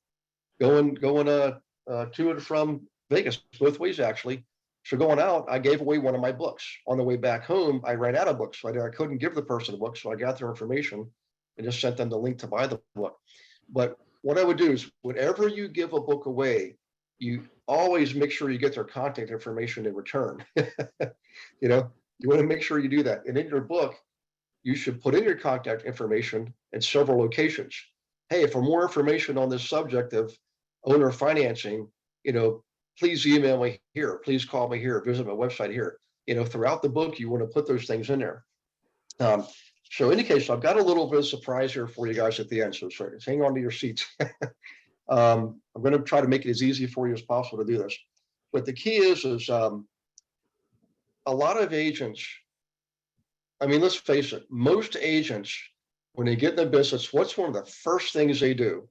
going to and from Vegas, both ways actually. So going out, I gave away one of my books. On the way back home, I ran out of books, so I couldn't give the person the book. So I got their information and just sent them the link to buy the book. But what I would do is, whenever you give a book away, you always make sure you get their contact information in return. You want to make sure you do that. And in your book, you should put in your contact information in several locations. Hey, for more information on this subject of owner financing, please email me here. Please call me here. Visit my website here. Throughout the book, you want to put those things in there. So in any case, I've got a little bit of surprise here for you guys at the end. So hang on to your seats. I'm going to try to make it as easy for you as possible to do this. But the key is a lot of agents, let's face it, most agents, when they get in the business, what's one of the first things they do?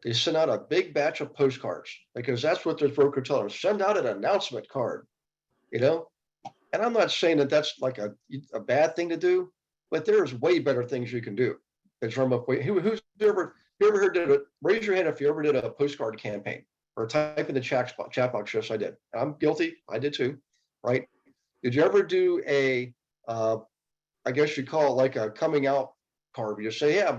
They send out a big batch of postcards, because that's what their broker tells them. Send out an announcement card, And I'm not saying that that's like a bad thing to do, but there's way better things you can do. In terms of who's ever heard of it? Raise your hand if you ever did a postcard campaign, or type in the chat box. Yes, I did. I'm guilty. I did too. Right? Did you ever do I guess you call it like a coming out card? You just say, yeah,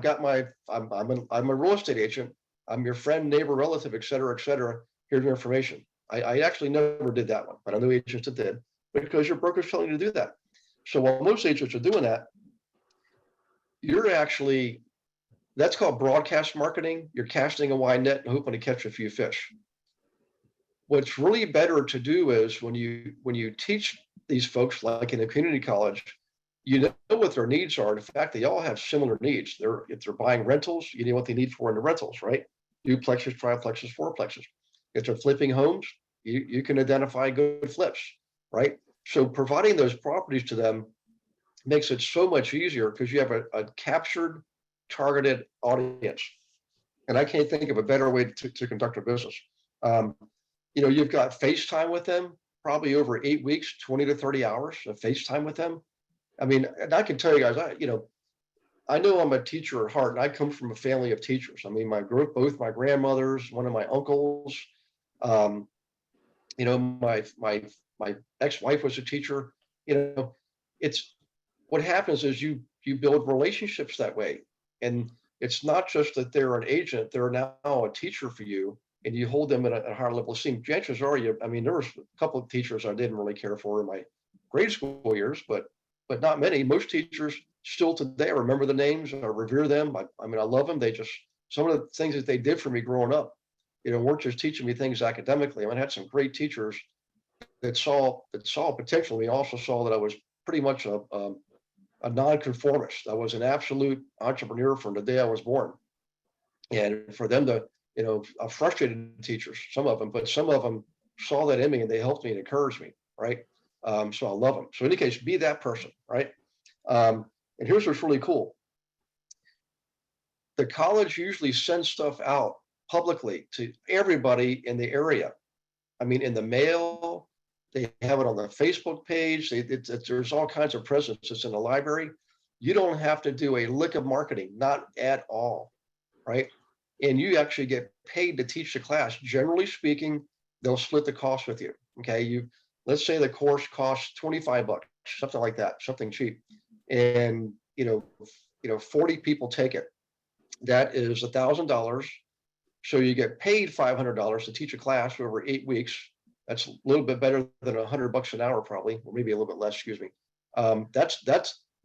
I'm a real estate agent. I'm your friend, neighbor, relative, et cetera, et cetera. Here's your information. I actually never did that one, but I know agents that did, because your broker's telling you to do that. So while most agents are doing that, that's called broadcast marketing. You're casting a wide net and hoping to catch a few fish. What's really better to do is when you teach these folks, like in a community college, you know what their needs are. In fact, they all have similar needs. If they're buying rentals, you know what they need for in the rentals, right? Duplexes, triplexes, fourplexes. If they're flipping homes, you can identify good flips, right? So providing those properties to them makes it so much easier because you have a captured, targeted audience. And I can't think of a better way to conduct a business. You know, you've got FaceTime with them, probably over 8 weeks, 20 to 30 hours of FaceTime with them. I mean, and I can tell you guys, I know I'm a teacher at heart, and I come from a family of teachers. I mean, both my grandmothers, one of my uncles, you know, my ex-wife was a teacher. You know, it's what happens is you build relationships that way. And it's not just that they're an agent, they're now a teacher for you, and you hold them at a higher level of esteem. Chances are I mean, there was a couple of teachers I didn't really care for in my grade school years, but not many. Most teachers still today, I remember the names, I revere them. I mean, I love them. Some of the things that they did for me growing up, you know, weren't just teaching me things academically. I mean, I had some great teachers that saw potential. We also saw that I was pretty much a nonconformist. I was an absolute entrepreneur from the day I was born. And for them to, you know, frustrated teachers, some of them, but some of them saw that in me and they helped me and encouraged me, right? So I love them. So in any case, be that person, right? And here's what's really cool. The college usually sends stuff out publicly to everybody in the area. I mean, in the mail, they have it on the Facebook page. There's all kinds of presence. It's in the library. You don't have to do a lick of marketing, not at all, right? And you actually get paid to teach the class. Generally speaking, they'll split the cost with you. Okay, let's say the course costs $25, something like that, something cheap, and you know 40 people take it. That is $1,000. So you get paid $500 to teach a class over 8 weeks. That's a little bit better than $100 an hour, probably, or maybe a little bit less. Excuse me. That's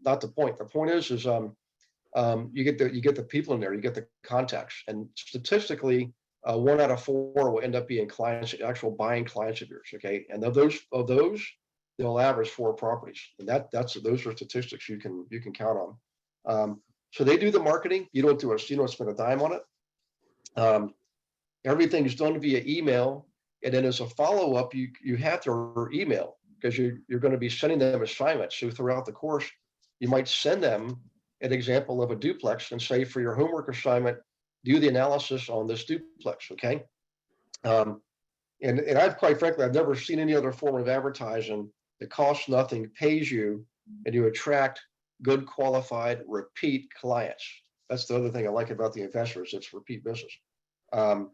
not the point. The point is you get the people in there, you get the contacts, and statistically, 1 out of 4 will end up being clients, actual buying clients of yours. Okay, and of those, they'll average 4 properties, and those are statistics you can count on. So they do the marketing. You don't spend a dime on it. Everything's done via email, and then as a follow-up, you have their email because you're going to be sending them assignments. So throughout the course, you might send them an example of a duplex and say, for your homework assignment, do the analysis on this duplex. Okay. And I've quite frankly, I've never seen any other form of advertising that costs nothing, pays you, and you attract good, qualified, repeat clients. That's the other thing I like about the investors. It's repeat business. In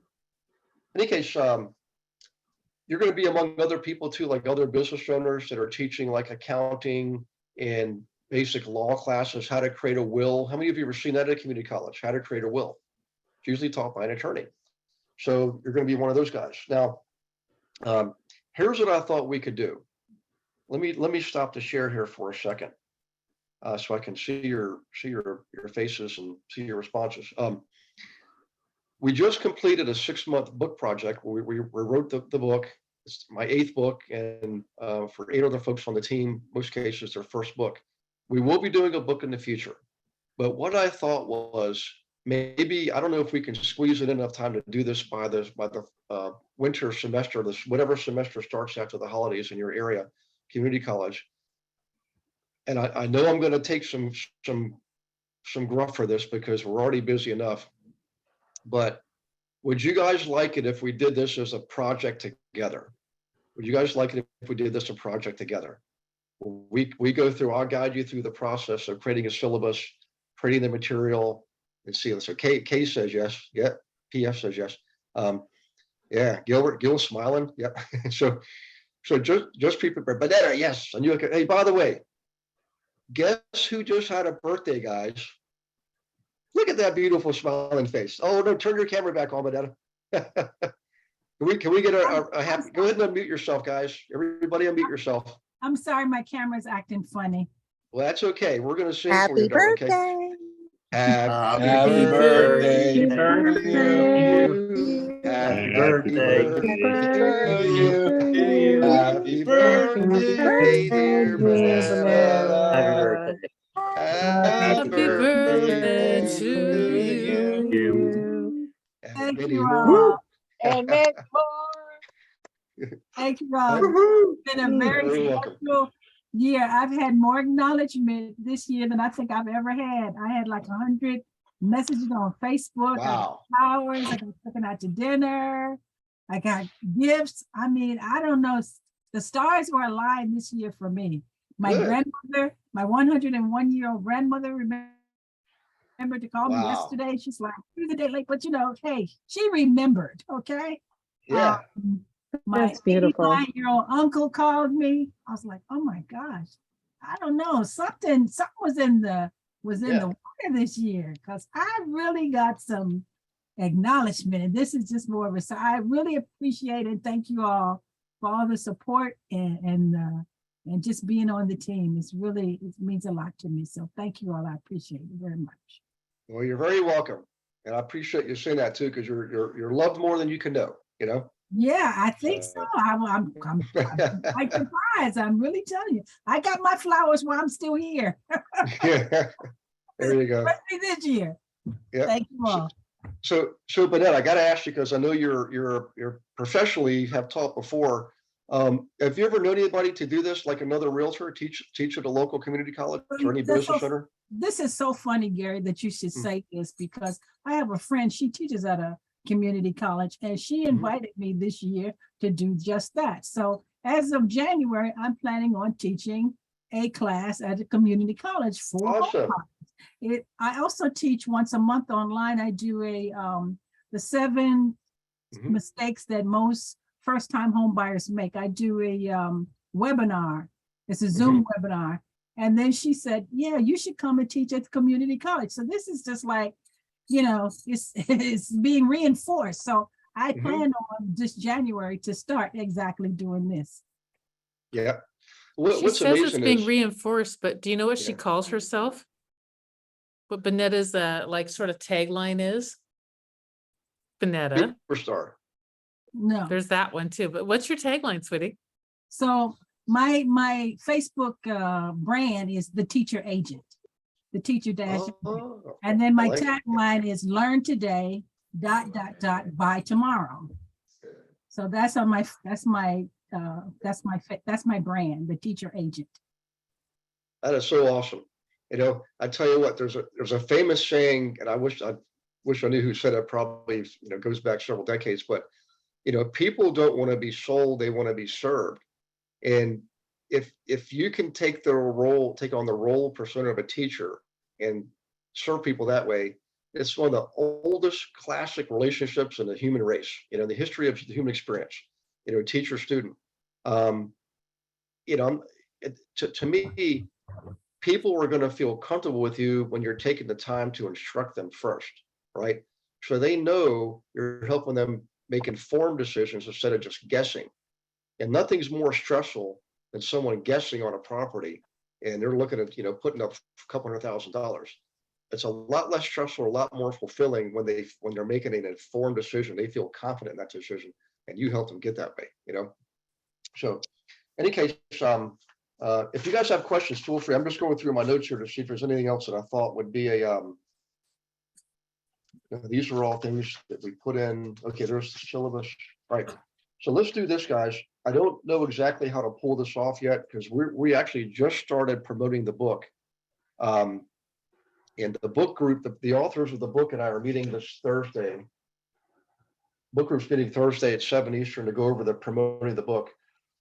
any case, you're going to be among other people too, like other business owners that are teaching like accounting and basic law classes, how to create a will. How many of you have ever seen that at a community college? How to create a will. It's usually taught by an attorney. So you're going to be one of those guys. Now, here's what I thought we could do. Let me stop the share here for a second, so I can see your faces and see your responses. We just completed a 6-month book project where we wrote the book. It's my 8th book, and for 8 other folks on the team, most cases their first book. We will be doing a book in the future, but what I thought was maybe, I don't know if we can squeeze in enough time to do this by the winter semester, whatever semester starts after the holidays in your area, community college. And I know I'm going to take some gruff for this because we're already busy enough. But would you guys like it if we did this as a project together? Would you guys like it if we did this a project together? We go through, I'll guide you through the process of creating a syllabus, creating the material, and see. So Kay says yes. Yeah. PF says yes. Yeah. Gil's smiling. Yeah. So just be prepared. But yes. And you okay? Hey, by the way, guess who just had a birthday, guys? Look at that beautiful smiling face. Oh no, turn your camera back on, Benetta. Can we get a happy? Go ahead and unmute yourself, guys. Everybody unmute yourself. I'm sorry, my camera's acting funny. Well, that's okay. We're gonna sing for Happy you, darling, okay? birthday. Happy birthday to you. Happy birthday to you. Happy Happy birthday, dear Vanessa. Happy birthday. Happy birthday birthday to to you. you. And Thank many you more. all. And many more. Thank you all. Woohoo. It's been a very Very welcome. special year. I've had more acknowledgement this year than I think I've ever had. I had like 100 messages on Facebook. I got Wow. flowers. I got taken out to dinner. I got gifts. I mean, I don't know. The stars were aligned this year for me. My Good. grandmother, my 101-year-old grandmother, remembered to call me Wow. yesterday. She's like, "You're the day late," but you know, hey, she remembered. Okay. Yeah. My That's beautiful. 89-year-old uncle called me. I was like, oh my gosh, I don't know. Something was in the Yeah. water this year, because I really got some acknowledgement. And this is just more of a, so I really appreciate it. Thank you all for all the support and just being on the team. It means a lot to me. So thank you all. I appreciate it very much. Well, you're very welcome. And I appreciate you saying that too, because you're loved more than you can know, you know? Yeah, I think so. I'm quite surprised. I'm really telling you. I got my flowers while I'm still here. There you go. Especially this year. Yeah. Thank you all. So Bennett, I got to ask you, because I know you're professionally have taught before. Have you ever known anybody to do this, like another realtor, teach at a local community college or any That's business so- center? This is so funny, Gary, that you should say this, because I have a friend, she teaches at a community college, and she invited me this year to do just that. So as of January, I'm planning on teaching a class at a community college for home Awesome. buyers. I also teach once a month online. I do the 7 Mhm. mistakes that most first-time home buyers make. I do a webinar. It's a Zoom webinar. And then she said, yeah, you should come and teach at the community college. So this is just like, you know, it's being reinforced. So I plan on this January to start exactly doing this. Yeah. She What's says it's amazing being is, reinforced, but do you know what she Yeah. calls herself? What Bonetta's like sort of tagline is? Bonetta, superstar. No. there's that one too, but what's your tagline, sweetie? So my Facebook brand is the teacher agent, the teacher dash. Oh, And then my I like it. tagline is learn today, ... by tomorrow. So that's my brand, the teacher agent. That is so awesome. You know, I tell you what, there's a famous saying, and I wish I knew who said it. Probably, goes back several decades, but people don't want to be sold, they want to be served. And if you can take on the role persona of a teacher and serve people that way, it's one of the oldest classic relationships in the human race, the history of the human experience, teacher student. To me, people are going to feel comfortable with you when you're taking the time to instruct them first, right? So they know you're helping them make informed decisions instead of just guessing. And nothing's more stressful than someone guessing on a property and they're looking at, putting up a couple $100,000. It's a lot less stressful, a lot more fulfilling when they're making an informed decision. They feel confident in that decision, and you help them get that way. So, in any case, if you guys have questions, feel free. I'm just going through my notes here to see if there's anything else that I thought would be these are all things that we put in. Okay, there's the syllabus. All right. So let's do this, guys. I don't know exactly how to pull this off yet because we actually just started promoting the book. And the book group, the authors of the book and I are meeting this Thursday. Book group's meeting Thursday at 7 Eastern to go over the promoting the book.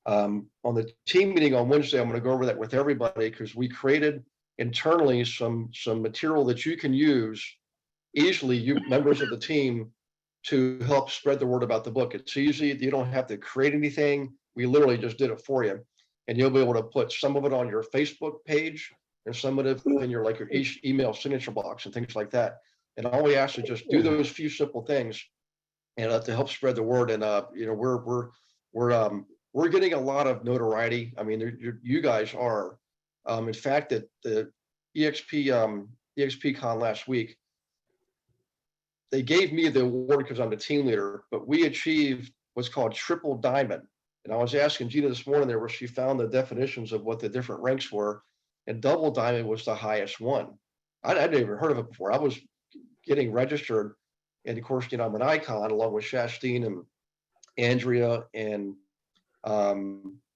On the team meeting on Wednesday, I'm going to go over that with everybody because we created internally some material that you can use easily, you members of the team, to help spread the word about the book. It's easy. You don't have to create anything. We literally just did it for you. And you'll be able to put some of it on your Facebook page and some of it in your email signature box and things like that. And all we ask is just do those few simple things and to help spread the word. And we're getting a lot of notoriety. I mean, you guys are. In fact, at the EXPCon last week, they gave me the award because I'm the team leader, but we achieved what's called triple diamond And I was asking Gina this morning there where she found the definitions of what the different ranks were, and double diamond was the highest one. I'd never heard of it before. I was getting registered, and of course, I'm an icon along with Shastine and Andrea and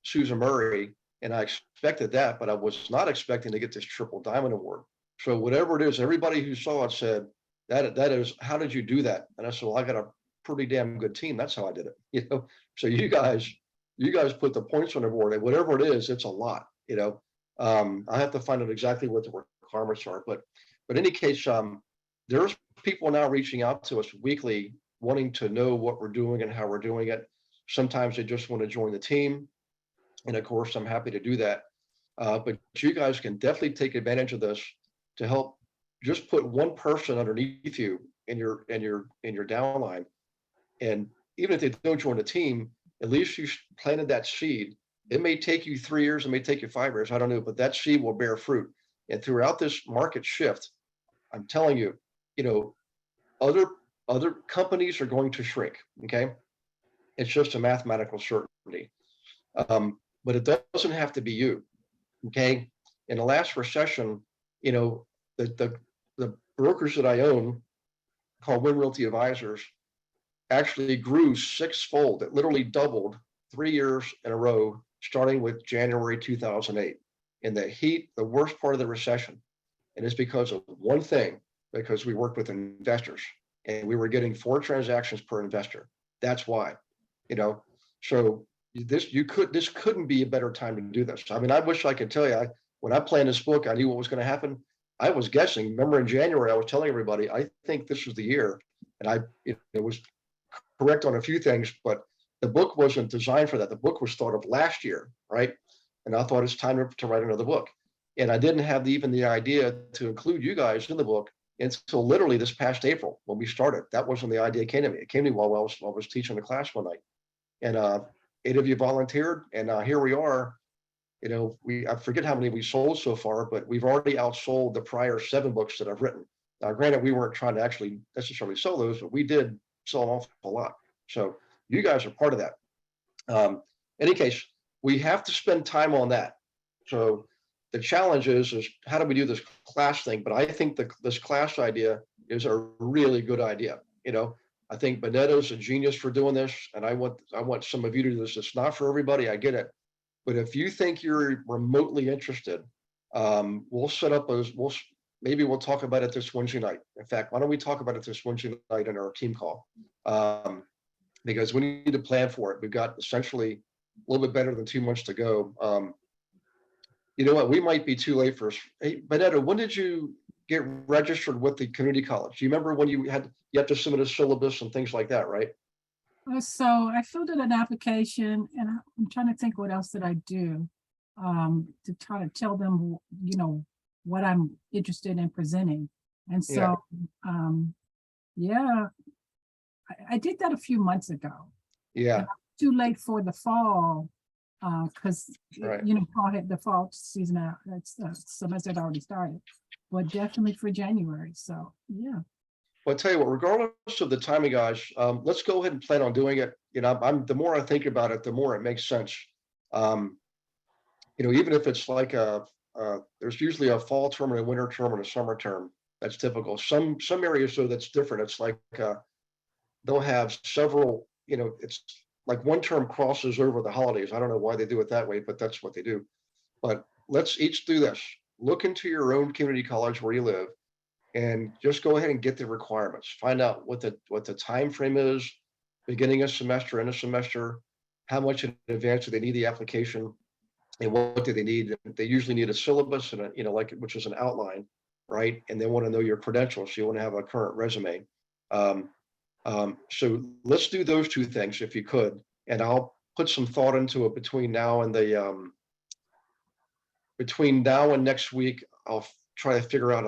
Susan Murray, and I expected that, but I was not expecting to get this triple diamond award. So whatever it is, everybody who saw it said that is, how did you do that? And I said, well, I got a pretty damn good team. That's how I did it. So you guys put the points on the board, and whatever it is, it's a lot. I have to find out exactly what the requirements are, but in any case, there's people now reaching out to us weekly wanting to know what we're doing and how we're doing it. Sometimes they just want to join the team. And of course, I'm happy to do that. But you guys can definitely take advantage of this to help just put one person underneath you in your downline. And even if they don't join the team, at least you planted that seed. It may take you 3 years, it may take you 5 years, I don't know, but that seed will bear fruit. And throughout this market shift, I'm telling you, other companies are going to shrink. Okay. It's just a mathematical certainty. But it doesn't have to be you. Okay. In the last recession, the brokers that I own, called Win Realty Advisors, actually grew sixfold. It literally doubled 3 years in a row, starting with January 2008, in the worst part of the recession. And it's because of one thing, because we worked with investors and we were getting 4 transactions per investor. That's why, so this couldn't be a better time to do this. I mean, I wish I could tell you, when I planned this book, I knew what was going to happen. I was guessing. Remember in January, I was telling everybody, I think this was the year. And it was correct on a few things, but the book wasn't designed for that. The book was thought of last year, right? And I thought it's time to write another book. And I didn't have even the idea to include you guys in the book until literally this past April when we started. That wasn't the idea came to me. It came to me while I was teaching the class one night. And 8 of you volunteered, and here we are. I forget how many we sold so far, but we've already outsold the prior 7 books that I've written. Now, granted, we weren't trying to actually necessarily sell those, but we did sell an awful lot. So you guys are part of that. In any case, we have to spend time on that. So the challenge is how do we do this class thing? But I think this class idea is a really good idea. I think Bonetto's a genius for doing this, and I want some of you to do this. It's not for everybody, I get it. But if you think you're remotely interested, we'll set up maybe we'll talk about it this Wednesday night. In fact, why don't we talk about it this Wednesday night in our team call? Because we need to plan for it. We've got essentially a little bit better than 2 months to go. You know what? We might be too late for us. Hey, Bonetto, when did you get registered with the community college? Do you remember when you have to submit a syllabus and things like that, right? So I filled in an application, and I'm trying to think what else did I do to try to tell them, what I'm interested in presenting. And so, I did that a few months ago. Yeah. Too late for the fall, because Right. Paul had the fall season out. That's semester had already started, but definitely for January. So yeah. Well, I'll tell you what, regardless of the timing, guys, let's go ahead and plan on doing it. The more I think about it, the more it makes sense. Even if it's like there's usually a fall term and a winter term and a summer term. That's typical. Some areas, though, that's different. It's like they'll have several, it's like one term crosses over the holidays. I don't know why they do it that way, but that's what they do. But let's each do this. Look into your own community college where you live, and just go ahead and get the requirements. Find out what the time frame is, beginning of semester, end of semester, how much in advance do they need the application, and what do they need? They usually need a syllabus and which is an outline, right? And they want to know your credentials. So you want to have a current resume. So let's do those 2 things if you could, and I'll put some thought into it between now and next week. I'll try to figure out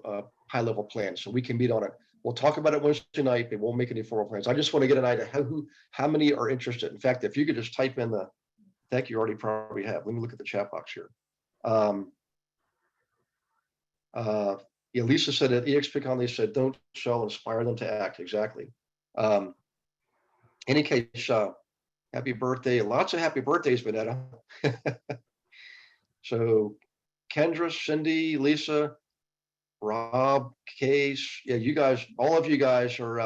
a high level plan so we can meet on it. We'll talk about it Wednesday night, but won't make any formal plans. I just want to get an idea how many are interested. In fact, if you could just type in thank you already probably have. Let me look at the chat box here. Lisa said at EXPCon, they said, don't sell, inspire them to act. Exactly. Any case, Happy birthday. Lots of happy birthdays, Vanetta. So Kendra, Cindy, Lisa, Rob, Case, yeah, you guys, all of you guys are,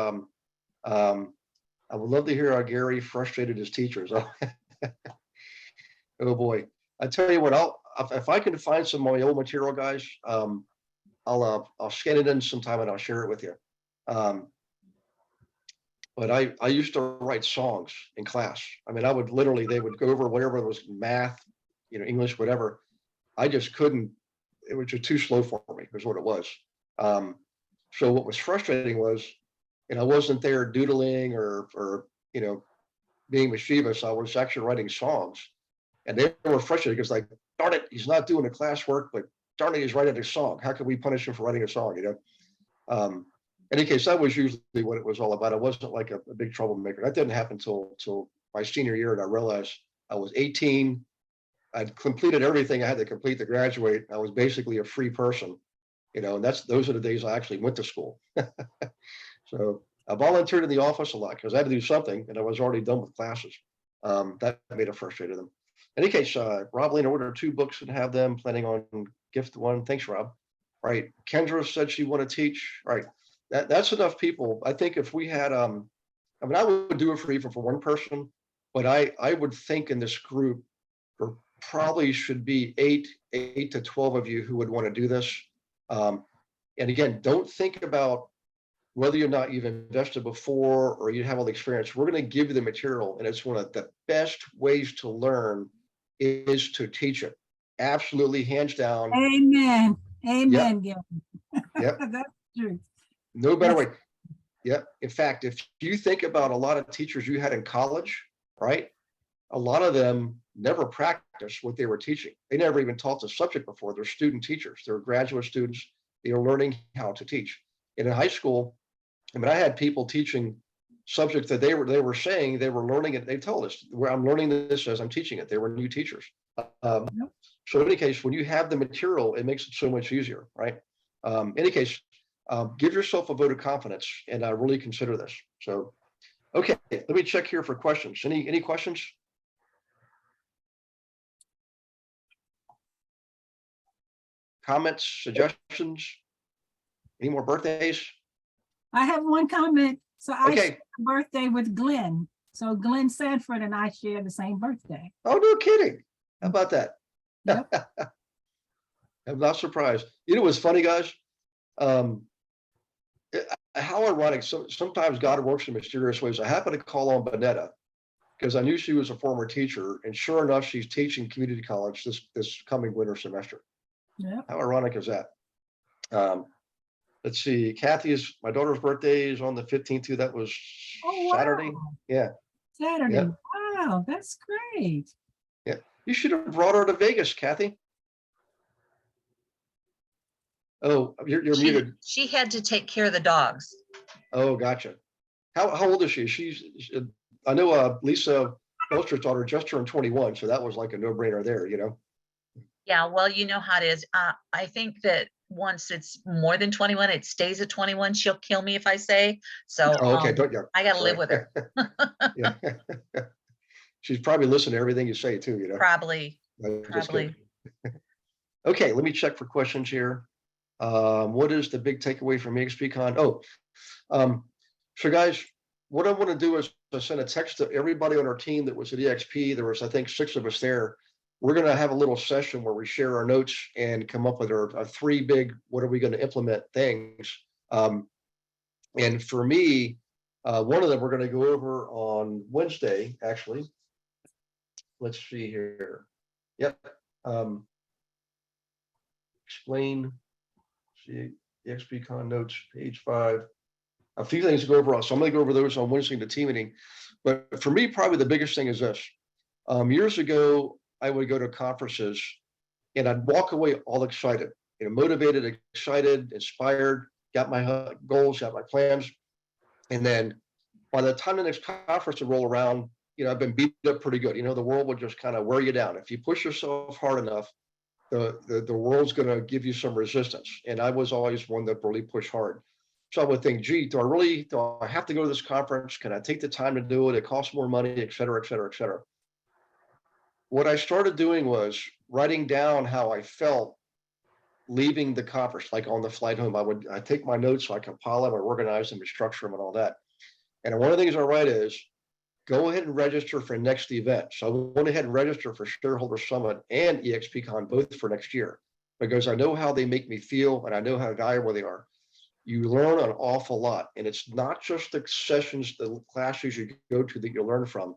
I would love to hear how Gary frustrated his teachers. Oh boy. I tell you what, if I can find some of my old material, guys, I'll scan it in sometime and I'll share it with you. But I used to write songs in class. I mean, I would literally, they would go over whatever was math, English, whatever. I just couldn't, it was just too slow for me, was what it was. So what was frustrating was, I wasn't there doodling or being mischievous. I was actually writing songs, and they were frustrated because, like, darn it, he's not doing the classwork, but darn it, he's writing a song. How can we punish him for writing a song? In any case, that was usually what it was all about. I wasn't like a big troublemaker. That didn't happen till my senior year, and I realized I was 18. I'd completed everything I had to complete to graduate. I was basically a free person, and those are the days I actually went to school. So I volunteered in the office a lot because I had to do something, and I was already done with classes. That made it frustrated them. In any case, Rob Lane ordered 2 books and have them, planning on gift one. Thanks, Rob. Right. Kendra said she want to teach. Right. That's enough people. I think if we had, I would do it for even for one person, but I would think in this group, there probably should be 8 to 12 of you who would want to do this. And again, don't think about whether or not you've invested before or you have all the experience. We're going to give you the material, and it's one of the best ways to learn is to teach it. Absolutely, hands down. Amen. Amen, Gary. Yep. That's true. No better way. Yep. In fact, if you think about a lot of teachers you had in college, right? A lot of them never practiced what they were teaching. They never even taught the subject before. They're student teachers. They're graduate students. They are learning how to teach. And in high school, I had people teaching subjects that they were saying they were learning it. They told us, where I'm learning this as I'm teaching it. They were new teachers. So in any case, when you have the material, it makes it so much easier, right? In any case, give yourself a vote of confidence and really consider this. So, okay, let me check here for questions. Any questions? Comments, suggestions? Any more birthdays? I have one comment. So I Okay. share a birthday with Glenn. So Glenn Sanford and I share the same birthday. Oh, no kidding. How about that? Yep. I'm not surprised. What's funny, guys? How ironic. Sometimes God works in mysterious ways. I happened to call on Bonetta because I knew she was a former teacher, and sure enough, she's teaching community college this coming winter semester. Yep. How ironic is that? Let's see. My daughter's birthday is on the 15th too. That was Oh, wow. Saturday. Yeah. Saturday. Yeah. Wow, that's great. Yeah. You should have brought her to Vegas, Kathy. Oh, you're muted. She had to take care of the dogs. Oh, gotcha. How old is she? I know Lisa Belcher's daughter just turned 21, so that was like a no-brainer there, Yeah, well, you know how it is. I think that once it's more than 21, it stays at 21. She'll kill me if I say so. Oh, okay. Don't you? I got to live with her. Yeah. She's probably listening to everything you say too, Probably. Just kidding. Okay, let me check for questions here. What is the big takeaway from EXPCon? So guys, what I want to do is to send a text to everybody on our team that was at EXP. There was, I think, 6 of us there. We're going to have a little session where we share our notes and come up with our 3 big, what are we going to implement things. And for me, one of them we're going to go over on Wednesday, actually. Let's see here. Yep. Explain, see, EXPCon notes, page 5. A few things to go over. So I'm going to go over those on Wednesday in the team meeting. But for me, probably the biggest thing is this. Years ago, I would go to conferences and I'd walk away all excited, motivated, excited, inspired, got my goals, got my plans. And then by the time the next conference would roll around, I've been beat up pretty good. The world will just kind of wear you down. If you push yourself hard enough, the world's going to give you some resistance. And I was always one that really pushed hard. So I would think, gee, do I have to go to this conference? Can I take the time to do it? It costs more money, et cetera, et cetera, et cetera. What I started doing was writing down how I felt leaving the conference, like on the flight home. I take my notes so I compile them, I organize them, and structure them and all that. And one of the things I write is, go ahead and register for next event. So I went ahead and register for Shareholder Summit and EXPCon both for next year, because I know how they make me feel and I know how valuable they are. You learn an awful lot. And it's not just the sessions, the classes you go to that you learn from.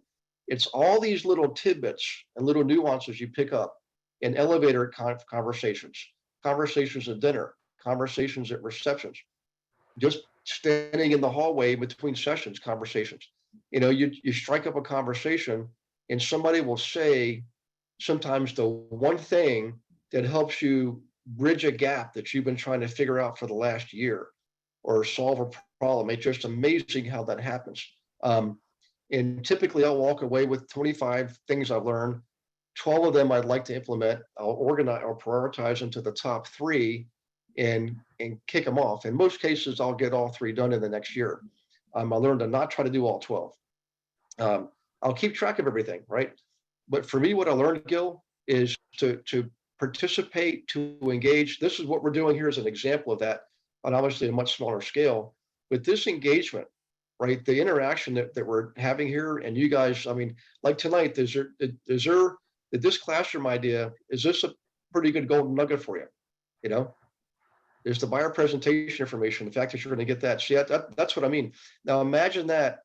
It's all these little tidbits and little nuances you pick up in elevator conversations, conversations at dinner, conversations at receptions, just standing in the hallway between sessions, conversations. You know, you strike up a conversation and somebody will say sometimes the one thing that helps you bridge a gap that you've been trying to figure out for the last year or solve a problem. It's just amazing how that happens. And typically I'll walk away with 25 things I've learned. 12 of them I'd like to implement. I'll prioritize into the top 3 and kick them off. In most cases, I'll get all 3 done in the next year. I learned to not try to do all 12. I'll keep track of everything, right? But for me, what I learned, Gil, is to participate, to engage. This is what we're doing here as an example of that, on obviously a much smaller scale. But this engagement, right? The interaction that we're having here, and you guys, I mean, like tonight, did this classroom idea, is this a pretty good golden nugget for you? You know? There's the buyer presentation information, the fact that you're going to get that. See, that's what I mean. Now imagine that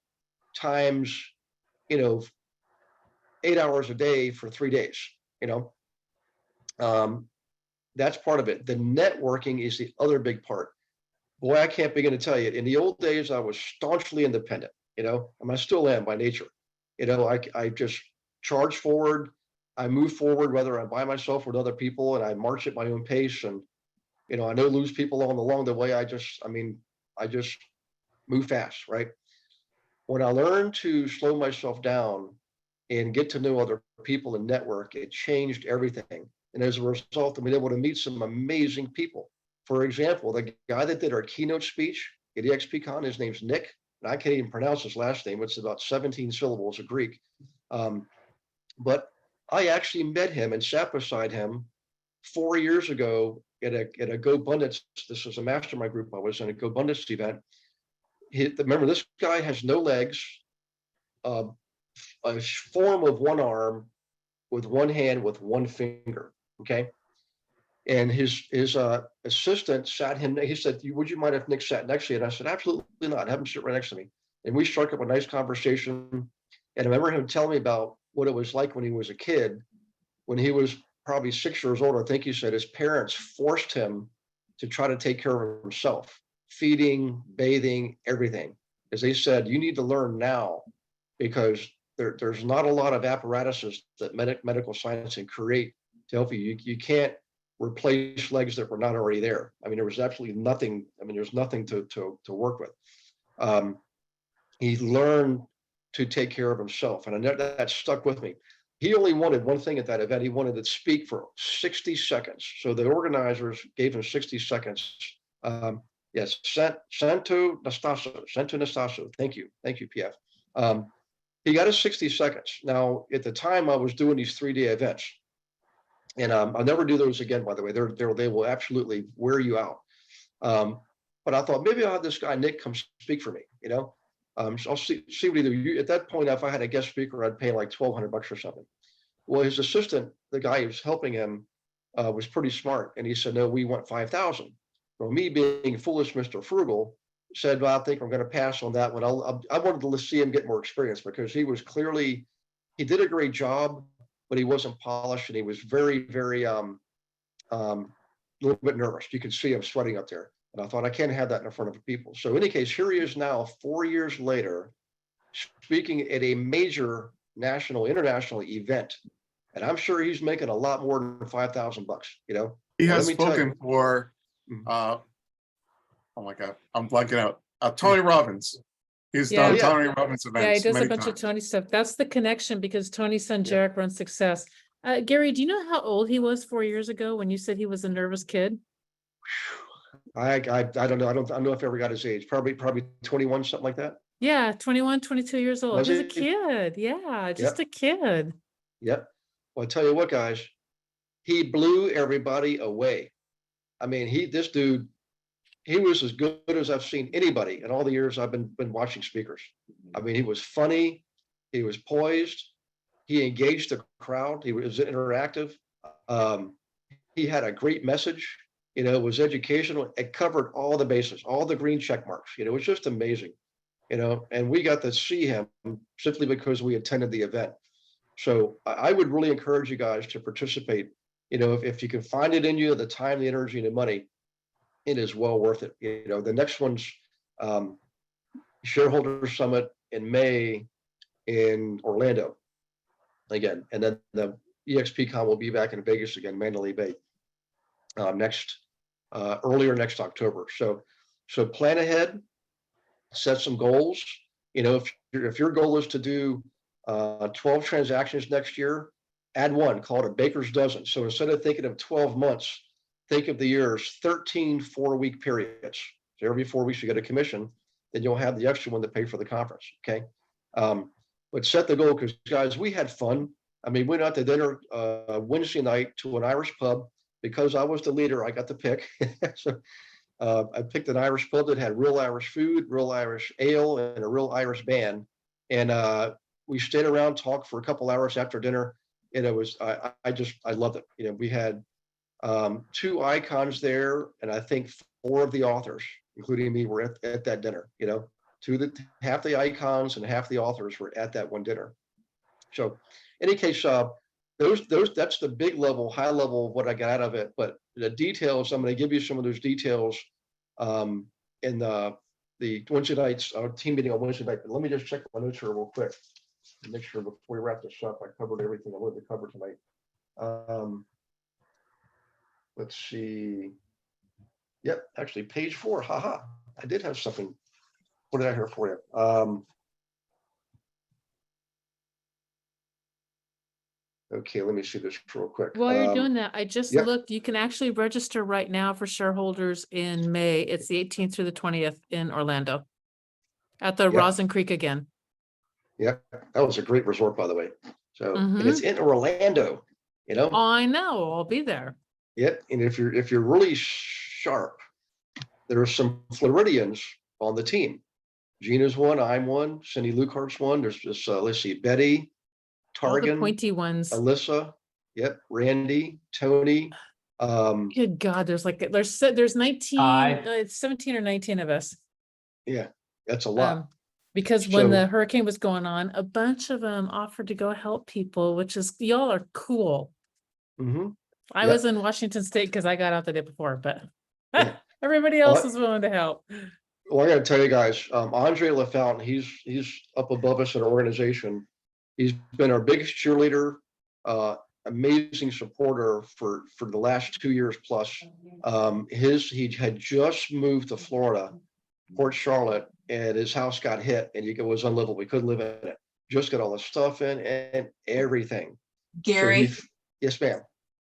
times, 8 hours a day for 3 days, that's part of it. The networking is the other big part. Boy, I can't begin to tell you, in the old days, I was staunchly independent, and I still am by nature. I just charge forward. I move forward, whether I'm by myself or with other people, and I march at my own pace. And I know lose people along the way. I just move fast, right? When I learned to slow myself down and get to know other people and network, it changed everything. And as a result, I've been able to meet some amazing people. For example, the guy that did our keynote speech at EXPCon, his name's Nick, and I can't even pronounce his last name. It's about 17 syllables of Greek. But I actually met him and sat beside him 4 years ago at a GoBundance. This was a mastermind group I was in, a GoBundance event. Remember, this guy has no legs, a form of one arm with one hand with one finger. Okay. And his assistant sat him. He said, "Would you mind if Nick sat next to you?" And I said, "Absolutely not. Have him sit right next to me." And we struck up a nice conversation. And I remember him telling me about what it was like when he was a kid, when he was probably 6 years old. I think he said his parents forced him to try to take care of himself, feeding, bathing, everything. As they said, you need to learn now, because there's not a lot of apparatuses that medical science can create to help you. You can't replace legs that were not already there. I mean, there was absolutely nothing. I mean, there's nothing to work with. He learned to take care of himself, and I know that stuck with me. He only wanted one thing at that event. He wanted to speak for 60 seconds. So the organizers gave him 60 seconds. Yes, Santo Nastasso. Thank you, PF. He got his 60 seconds. Now, at the time, I was doing these 3-day events, and I'll never do those again. By the way, they will absolutely wear you out. But I thought maybe I'll have this guy Nick come speak for me. So I'll see what he do. At that point, if I had a guest speaker, I'd pay him like $1,200 or something. Well, his assistant, the guy who was helping him, was pretty smart, and he said, "No, we want 5,000." Well, me being foolish, Mr. Frugal, said, "Well, I think I'm going to pass on that one." I wanted to see him get more experience, because he did a great job, but he wasn't polished, and he was very, very a little bit nervous. You could see him sweating up there. And I thought, I can't have that in front of people. So in any case, here he is now, 4 years later, speaking at a major international event. And I'm sure he's making a lot more than $5,000, He has spoken for, oh my God, I'm blanking out. Tony Robbins. He's done Tony Robbins events. Yeah, he does a bunch times. of Tony stuff. That's the connection, because Tony's son Jarek runs Success. Gary, do you know how old he was 4 years ago when you said he was a nervous kid? I don't know. I don't know if I ever got his age. Probably 21, something like that. Yeah, 21, 22 years old. Was He was a he? kid. Yeah, just Yep. a kid. Yep. Well, I tell you what, guys, he blew everybody away. I mean, this dude, he was as good as I've seen anybody in all the years I've been watching speakers. I mean, he was funny, he was poised, he engaged the crowd, he was interactive. He had a great message, it was educational. It covered all the bases, all the green check marks. It was just amazing, and we got to see him simply because we attended the event. So I would really encourage you guys to participate. If you can find it in you, the time, the energy, and the money, it is well worth it. The next one's shareholder summit in May in Orlando again, and then the EXPCon will be back in Vegas again, Mandalay Bay, earlier next October. So plan ahead, set some goals. If your goal is to do 12 transactions next year, add one, call it a baker's dozen. So instead of thinking of 12 months, think of the year's 13 4-week periods. So every 4 weeks you get a commission, then you'll have the extra one to pay for the conference. Okay. But set the goal, because guys, we had fun. I mean, we went out to dinner Wednesday night to an Irish pub. Because I was the leader, I got to pick. So I picked an Irish pub that had real Irish food, real Irish ale, and a real Irish band. And we stayed around, talked for a couple hours after dinner. And it was, I loved it. We had 2 icons there, and I think 4 of the authors, including me, were at that dinner. Half the icons and half the authors were at that one dinner. So in any case, that's the big level, high level of what I got out of it. But the details, I'm going to give you some of those details in the Wednesday nights, our team meeting on Wednesday night. But let me just check my notes here real quick and make sure before we wrap this up, I covered everything I wanted to cover tonight. Let's see. Yep, actually page 4. Haha. I did have something. What did I hear for you? Okay, let me see this real quick. While you're doing that, I just yep. looked, you can actually register right now for shareholders in May. It's the 18th through the 20th in Orlando at the Yep. Rosin Creek again. Yep, that was a great resort, by the way. So, Mhm. and it's in Orlando, I know, I'll be there. Yep, and if you're really sharp, there are some Floridians on the team. Gina's one, I'm one, Cindy Lucart's one. There's this, let's see, Betty, All the Targan, pointy ones. Alyssa, yep, Randy, Tony. Good God, there's 19, it's 17 or 19 of us. Yeah, that's a lot. Because when So- the hurricane was going on, a bunch of them offered to go help people, which is, y'all are cool. Mhm. I Yep. was in Washington State because I got out the day before, but Yeah. everybody else Well, is willing to help. Well, I gotta tell you guys, Andre LaFountain, he's up above us in our organization. He's been our biggest cheerleader, amazing supporter for the last 2 years plus. He had just moved to Florida, Port Charlotte, and his house got hit and it was unlivable. We couldn't live in it. Just got all the stuff in and everything. So Gary, yes, ma'am.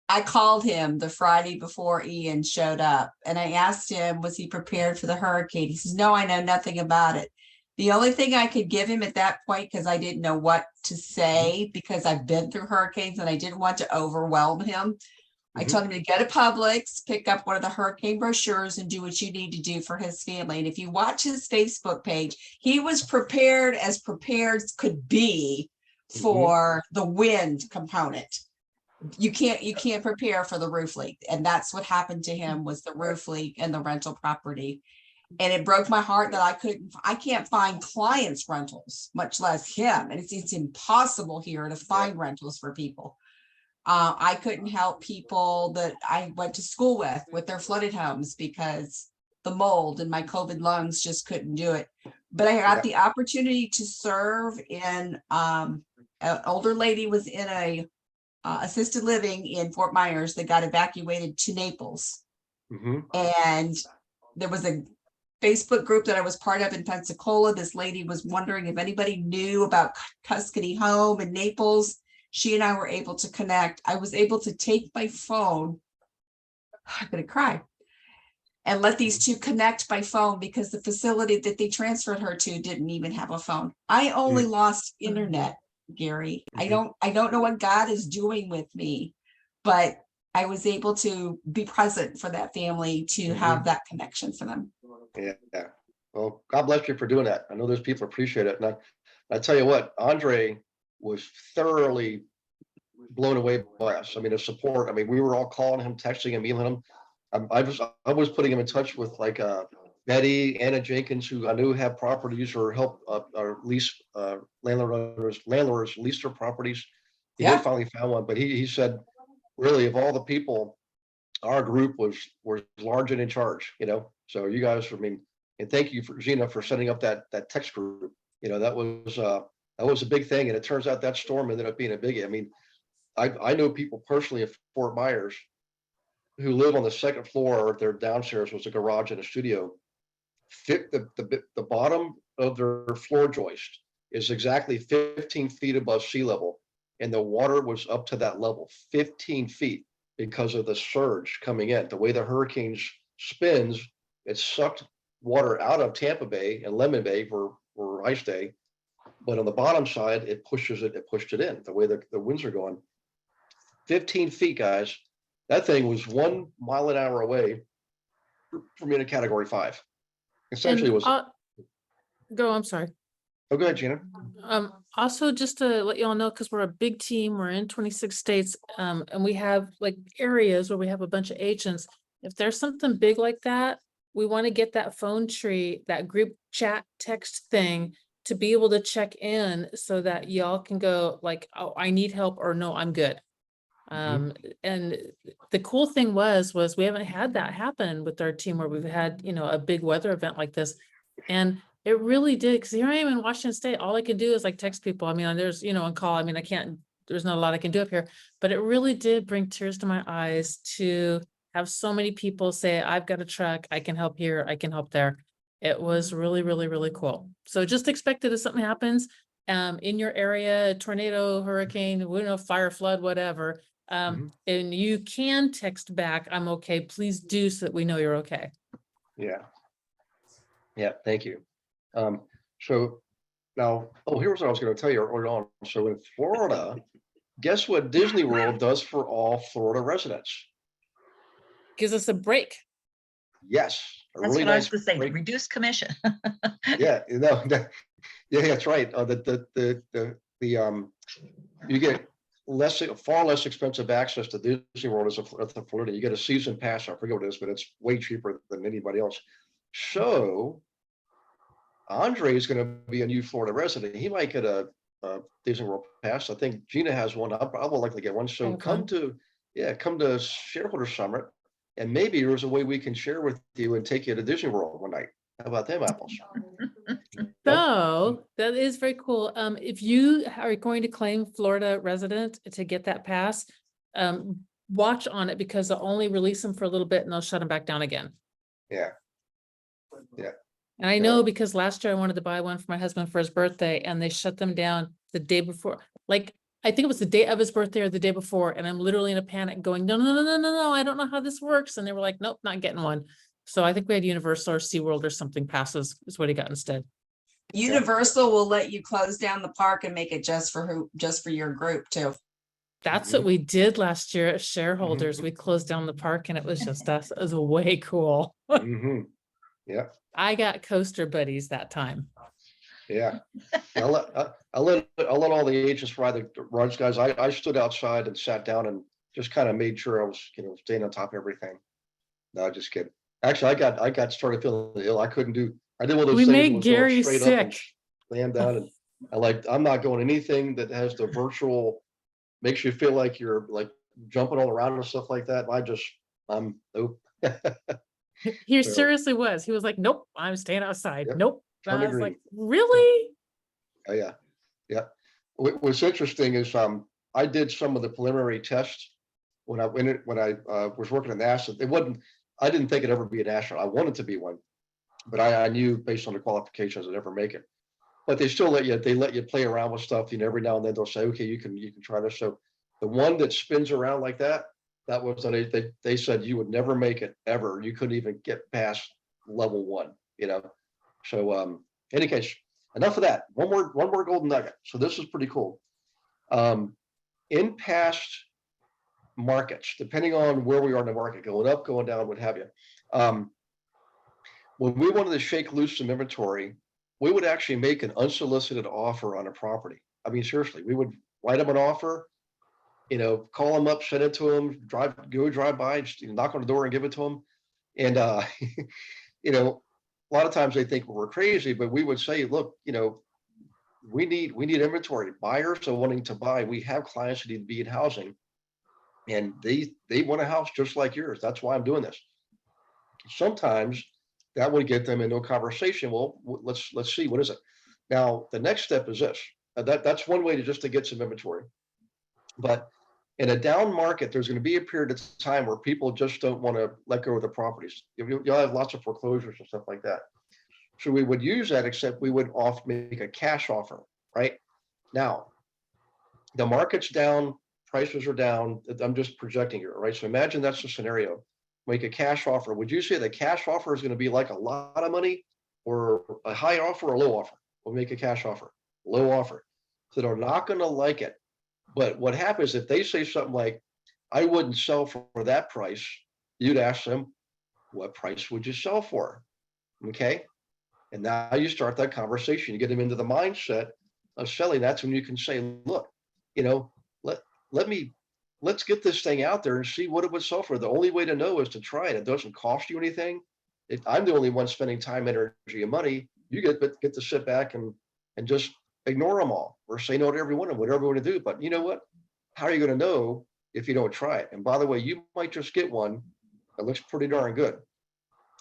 I called him the Friday before Ian showed up and I asked him, was he prepared for the hurricane? He says, no, I know nothing about it. The only thing I could give him at that point, because I didn't know what to say, because I've been through hurricanes and I didn't want to overwhelm him. I told him to go to Publix, pick up one of the hurricane brochures and do what you need to do for his family. And if you watch his Facebook page, he was prepared as could be for the wind component. You can't prepare for the roof leak. And that's what happened to him, was the roof leak and the rental property. And it broke my heart that I can't find clients rentals, much less him. And it's impossible here to find rentals for people. I couldn't help people that I went to school with their flooded homes because the mold and my COVID lungs just couldn't do it. But I got the opportunity to serve in, an older lady was in a assisted living in Fort Myers that got evacuated to Naples. And there was a Facebook group that I was part of in Pensacola. This lady was wondering if anybody knew about Tuscany Home in Naples. She and I were able to connect. I was able to take my phone. I'm gonna cry. and let these two connect by phone because the facility that they transferred her to didn't even have a phone. I only lost internet, Gary. I don't know what God is doing with me, but I was able to be present for that family to have that connection for them. Yeah. Well, God bless you for doing that. I know those people appreciate it. And I tell you what, Andre was thoroughly blown away by us. I mean, the support. I mean, we were all calling him, texting him, emailing him. I was putting him in touch with like Betty, Anna Jenkins, who I knew have properties or help or lease landlords lease their properties. He did finally found one, but he said, really, of all the people, our group was large and in charge. You know, so you guys, I mean, and thank you for Gina for setting up that text group. You know, that was a big thing, and it turns out that storm ended up being a biggie. I mean, I know people personally in Fort Myers who live on the second floor. Their downstairs was a garage and a studio. The bottom of their floor joist is exactly 15 feet above sea level, and the water was up to that level, 15 feet, because of the surge coming in. The way the hurricanes spins, it sucked water out of Tampa Bay and Lemon Bay for I stay, but on the bottom side, it pushed it in. The way the winds are going, 15 feet, guys. That thing was 1 mile an hour away from being a Category 5. Essentially, it was. I'm sorry. Oh, go ahead, Gina. Also, just to let you all know, because we're a big team, we're in 26 states, and we have like areas where we have a bunch of agents. If there's something big like that, we want to get that phone tree, that group chat text thing, to be able to check in so that y'all can go like, oh, I need help, or no, I'm good. And the cool thing was we haven't had that happen with our team where we've had, you know, a big weather event like this. And it really did, because here I am in Washington State. All I can do is like text people. I mean, there's, you know, on call. I mean, there's not a lot I can do up here, but it really did bring tears to my eyes to have so many people say, I've got a truck, I can help here, I can help there. It was really, really, really cool. So just expect it if something happens in your area, tornado, hurricane, we don't know, fire, flood, whatever. And you can text back, I'm okay, please do, so that we know you're okay. Yeah, thank you. So now, here's what I was going to tell you earlier on. So in Florida, guess what Disney World does for all Florida residents? Gives us a break. Yes. That's what I was going to say, reduced commission. Yeah, you know, yeah, that's right. You get far less expensive access to Disney World as a Florida. You get a season pass. I forget what it is, but it's way cheaper than anybody else. So Andre is going to be a new Florida resident. He might get a Disney World pass. I think Gina has one. I will likely get one. So come to Shareholder Summit, and maybe there's a way we can share with you and take you to Disney World one night. How about them apples? So that is very cool. If you are going to claim Florida resident to get that pass, watch on it, because they'll only release them for a little bit and they'll shut them back down again. Yeah. And I know because last year I wanted to buy one for my husband for his birthday, and they shut them down the day before. Like, I think it was the day of his birthday or the day before. And I'm literally in a panic going, no, I don't know how this works. And they were like, nope, not getting one. So I think we had Universal or SeaWorld or something passes is what he got instead. Universal will let you close down the park and make it just for your group too. That's what we did last year as shareholders. We closed down the park and it was just us. It was way cool. Yeah. I got coaster buddies that time. Yeah. I'll let all the agents ride the runs, guys. I stood outside and sat down and just kind of made sure I was, staying on top of everything. No, just kidding. Actually, I got started feeling ill. I did one of those We things made that was going Gary straight up and sick. laying down, and I'm not going anything that has the virtual, makes you feel like you're like jumping all around and stuff like that. I'm nope. He So, seriously was. He was like, nope, I'm staying outside. Yep. Nope. Turn I to was like, green. really? Oh, yeah. What's interesting is I did some of the preliminary tests when I was working at NASA. I didn't think it'd ever be an astronaut. I wanted to be one, but I knew based on the qualifications I'd never make it. But they still let you play around with stuff. Every now and then they'll say, okay, you can try this. So the one that spins around like that, That was, they said you would never make it ever. You couldn't even get past level 1, you know? So, any case, enough of that. One more golden nugget. So this is pretty cool. In past markets, depending on where we are in the market, going up, going down, what have you. When we wanted to shake loose some inventory, we would actually make an unsolicited offer on a property. I mean, seriously, we would write them an offer, you know, call them up, send it to them, go drive by, just, you know, knock on the door and give it to them. And, you know, a lot of times they think we're crazy, but we would say, look, you know, we need inventory. Buyers are wanting to buy. We have clients that need to be in housing, and they want a house just like yours. That's why I'm doing this. Sometimes that would get them into a conversation. Well, let's see, what is it? Now, the next step is this. That's one way to get some inventory. But in a down market, there's going to be a period of time where people just don't want to let go of the properties. You'll have lots of foreclosures and stuff like that. So we would use that, except we would make a cash offer, right? Now, the market's down, prices are down. I'm just projecting here, right? So imagine that's the scenario. Make a cash offer. Would you say the cash offer is going to be like a lot of money, or a high offer or a low offer? We'll make a cash offer, low offer. So they're not going to like it. But what happens if they say something like, I wouldn't sell for that price, you'd ask them, what price would you sell for? Okay. And now you start that conversation. You get them into the mindset of selling. That's when you can say, look, you know, let's get this thing out there and see what it would sell for. The only way to know is to try it. It doesn't cost you anything. I'm the only one spending time, energy, and money. You get to sit back and just ignore them all, or say no to every one of them, whatever you want to do. But you know what? How are you going to know if you don't try it? And by the way, you might just get one that looks pretty darn good.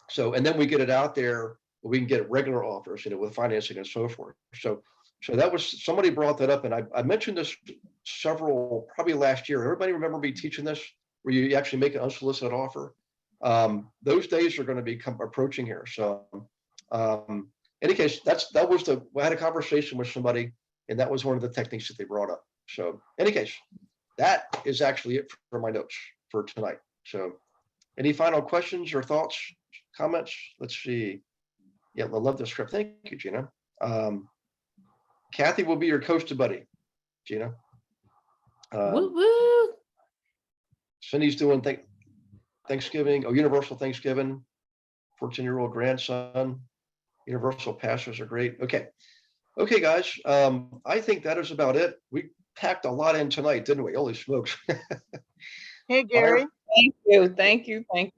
So, and then we get it out there. We can get regular offers, you know, with financing and so forth. So that was, somebody brought that up, and I mentioned this probably last year. Everybody remember me teaching this, where you actually make an unsolicited offer? Those days are going to be approaching here. So, any case, I had a conversation with somebody, and that was one of the techniques that they brought up. So, any case, that is actually it for my notes for tonight. So, any final questions or thoughts, comments? Let's see. Yeah, I love the script. Thank you, Gina. Kathy will be your coach buddy, Gina. Woo woo. Cindy's doing Thanksgiving, Universal Thanksgiving, 14-year-old grandson. Universal pastors are great. Okay, guys. I think that is about it. We packed a lot in tonight, didn't we? Holy smokes. Hey, Gary. Thank you. Hey,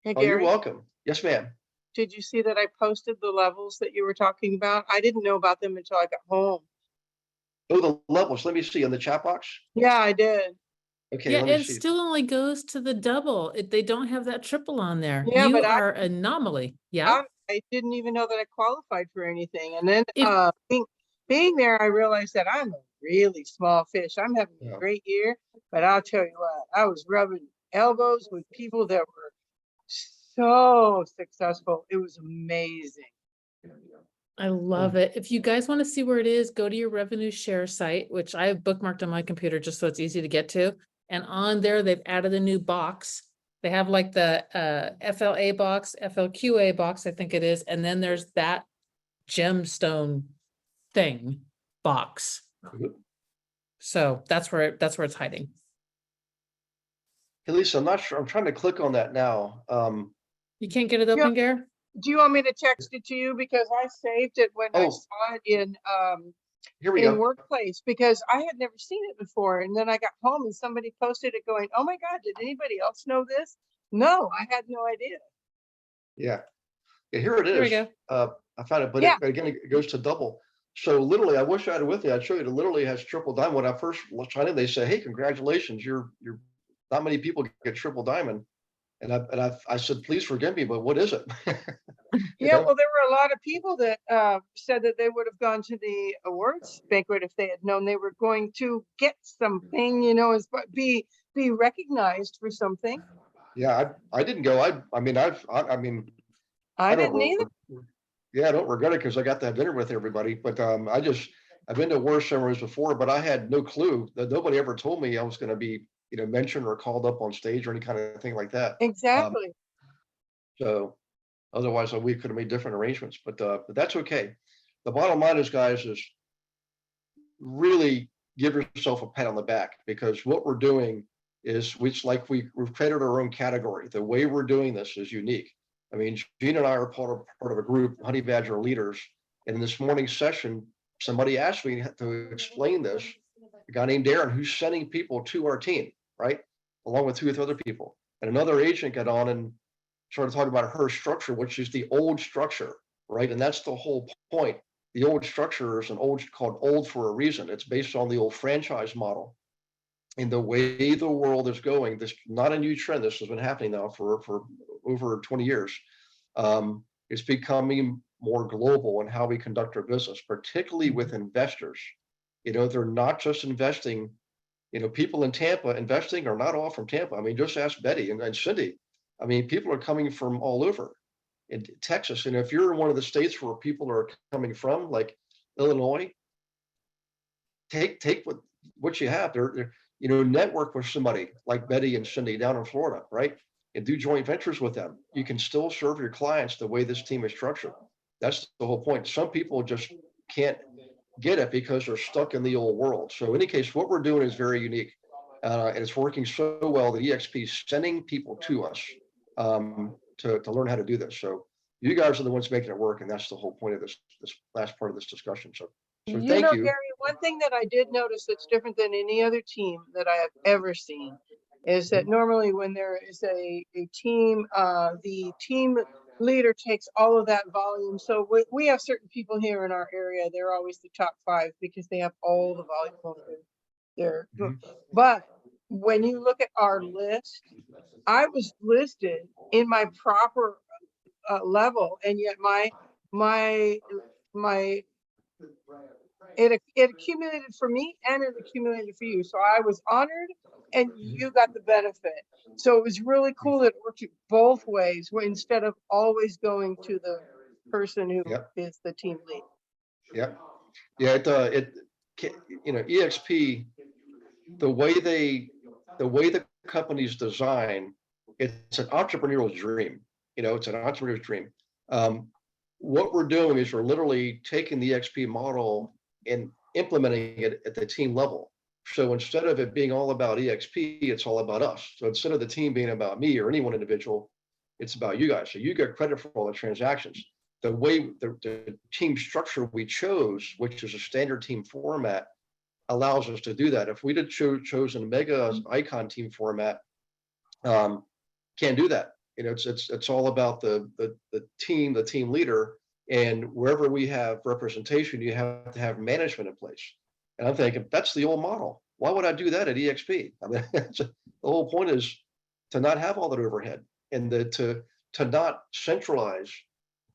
Oh, Gary. you're welcome. Yes, ma'am. Did you see that I posted the levels that you were talking about? I didn't know about them until I got home. Oh, the levels. Let me see in the chat box. Yeah, I did. Okay, Yeah, let me it see. still only goes to the double. They don't have that triple on there. Yeah, You but are anomaly. Yeah. I didn't even know that I qualified for anything. And then If- being there, I realized that I'm a really small fish. I'm having a great year, but I'll tell you what, I was rubbing elbows with people that were so successful. It was amazing. I love it. If you guys want to see where it is, go to your revenue share site, which I have bookmarked on my computer just so it's easy to get to. And on there, they've added a new box. They have like the FLA box, FLQA box, I think it is. And then there's that gemstone thing box. So that's where it's hiding. Hey, Lisa, I'm not sure. I'm trying to click on that now. You can't get it open, Gary? Do you want me to text it to you? Because I saved it when I saw it in Here we go. Workplace, because I had never seen it before. And then I got home and somebody posted it going, oh my God, did anybody else know this? No, I had no idea. Yeah, here it is. Here we go. I found it, but Yeah. again, it goes to double. So literally, I wish I had it with me. I'd show you. It literally has triple diamond. When I first signed in, they say, "Hey, congratulations! You're not many people get triple diamond." And I said, "Please forgive me, but what is it?" Yeah, well, there were a lot of people that said that they would have gone to the awards banquet if they had known they were going to get something, you know, be recognized for something. Yeah, I didn't go. I mean, I didn't either. Yeah, I don't regret it because I got to have dinner with everybody. But I've been to award ceremonies before, but I had no clue that nobody ever told me I was going to be, mentioned or called up on stage or any kind of thing like that. Exactly. So otherwise we could have made different arrangements, but that's okay. The bottom line is, guys, is really give yourself a pat on the back, because what we're doing is we've created our own category. The way we're doing this is unique. I mean, Gene and I are part of a group, Honey Badger Leaders. And in this morning's session, somebody asked me to explain this. A guy named Darren, who's sending people to our team, right? Along with 2 or 3 other people. And another agent got on and started talking about her structure, which is the old structure, right? And that's the whole point. The old structure is called old for a reason. It's based on the old franchise model. And the way the world is going, this not a new trend. This has been happening now for over 20 years. It's becoming more global in how we conduct our business, particularly with investors. They're not just investing. People in Tampa investing are not all from Tampa. I mean, just ask Betty and Cindy. I mean, people are coming from all over in Texas. And if you're in one of the states where people are coming from, like Illinois, take what you have. They're network with somebody like Betty and Cindy down in Florida, right? And do joint ventures with them. You can still serve your clients the way this team is structured. That's the whole point. Some people just can't get it because they're stuck in the old world. So in any case, what we're doing is very unique. And it's working so well that EXP is sending people to us to learn how to do this. So you guys are the ones making it work. And that's the whole point of this last part of this discussion. So thank you. Gary, one thing that I did notice that's different than any other team that I have ever seen is that normally when there is a team, the team leader takes all of that volume. So we have certain people here in our area. They're always the top 5 because they have all the volume over there. But when you look at our list, I was listed in my proper level, and yet it accumulated for me and it accumulated for you. So I was honored and you got the benefit. So it was really cool that it worked both ways, where instead of always going to the person who is the team lead. Yep. Yeah. EXP, the way the company's designed, it's an entrepreneurial dream. It's an entrepreneur's dream. What we're doing is we're literally taking the EXP model and implementing it at the team level. So instead of it being all about EXP, it's all about us. So instead of the team being about me or any one individual, it's about you guys. So you get credit for all the transactions. The way the team structure we chose, which is a standard team format, allows us to do that. If we'd have chosen mega icon team format, can't do that. It's all about the team leader, and wherever we have representation, you have to have management in place. And I'm thinking that's the old model. Why would I do that at EXP? I mean, the whole point is to not have all that overhead, and to not centralize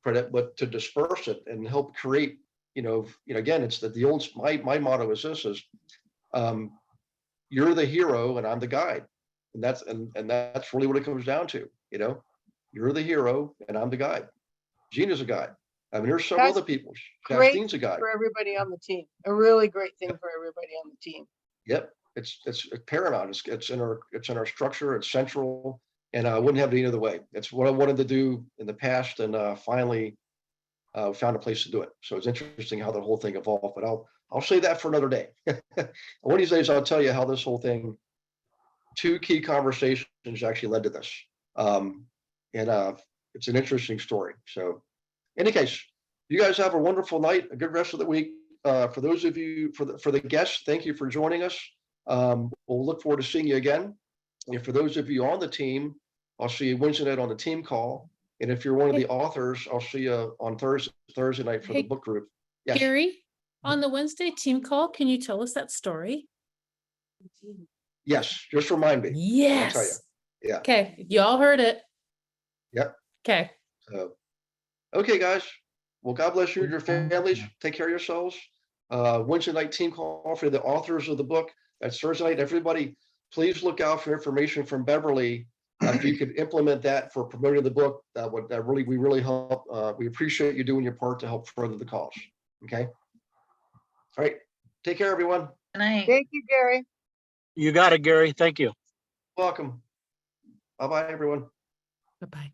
credit, but to disperse it and help create. Again, it's the old. My motto is this: you're the hero and I'm the guide, and that's really what it comes down to. You're the hero and I'm the guide. Gina's a guide. I mean, there's several other people. Castine's a guide. For everybody on the team. A really great thing for everybody on the team. Yep. It's paramount. It's in our structure. It's central, and I wouldn't have it any other way. It's what I wanted to do in the past, and finally found a place to do it. So it's interesting how the whole thing evolved, but I'll say that for another day. One of these days, I'll tell you how this whole thing, 2 key conversations actually led to this. It's an interesting story. So in any case, you guys have a wonderful night, a good rest of the week. For those of you, for the guests, thank you for joining us. We'll look forward to seeing you again. And for those of you on the team, I'll see you Wednesday night on the team call. And if you're one of the authors, I'll see you on Thursday night for the book group. Yes. Gary, on the Wednesday team call, can you tell us that story? Yes, just remind me. Yes. I'll tell you. Yeah. Okay, you all heard it. Yep. Okay. So, okay, guys. Well, God bless you and your families. Take care of yourselves. Wednesday night team call for the authors of the book. That's Thursday night. Everybody, please look out for information from Beverly. If you could implement that for promoting the book, we really help. We appreciate you doing your part to help further the cause. Okay. All right. Take care, everyone. Good night. Thank you, Gary. You got it, Gary. Thank you. Welcome. Bye-bye, everyone. Bye-bye.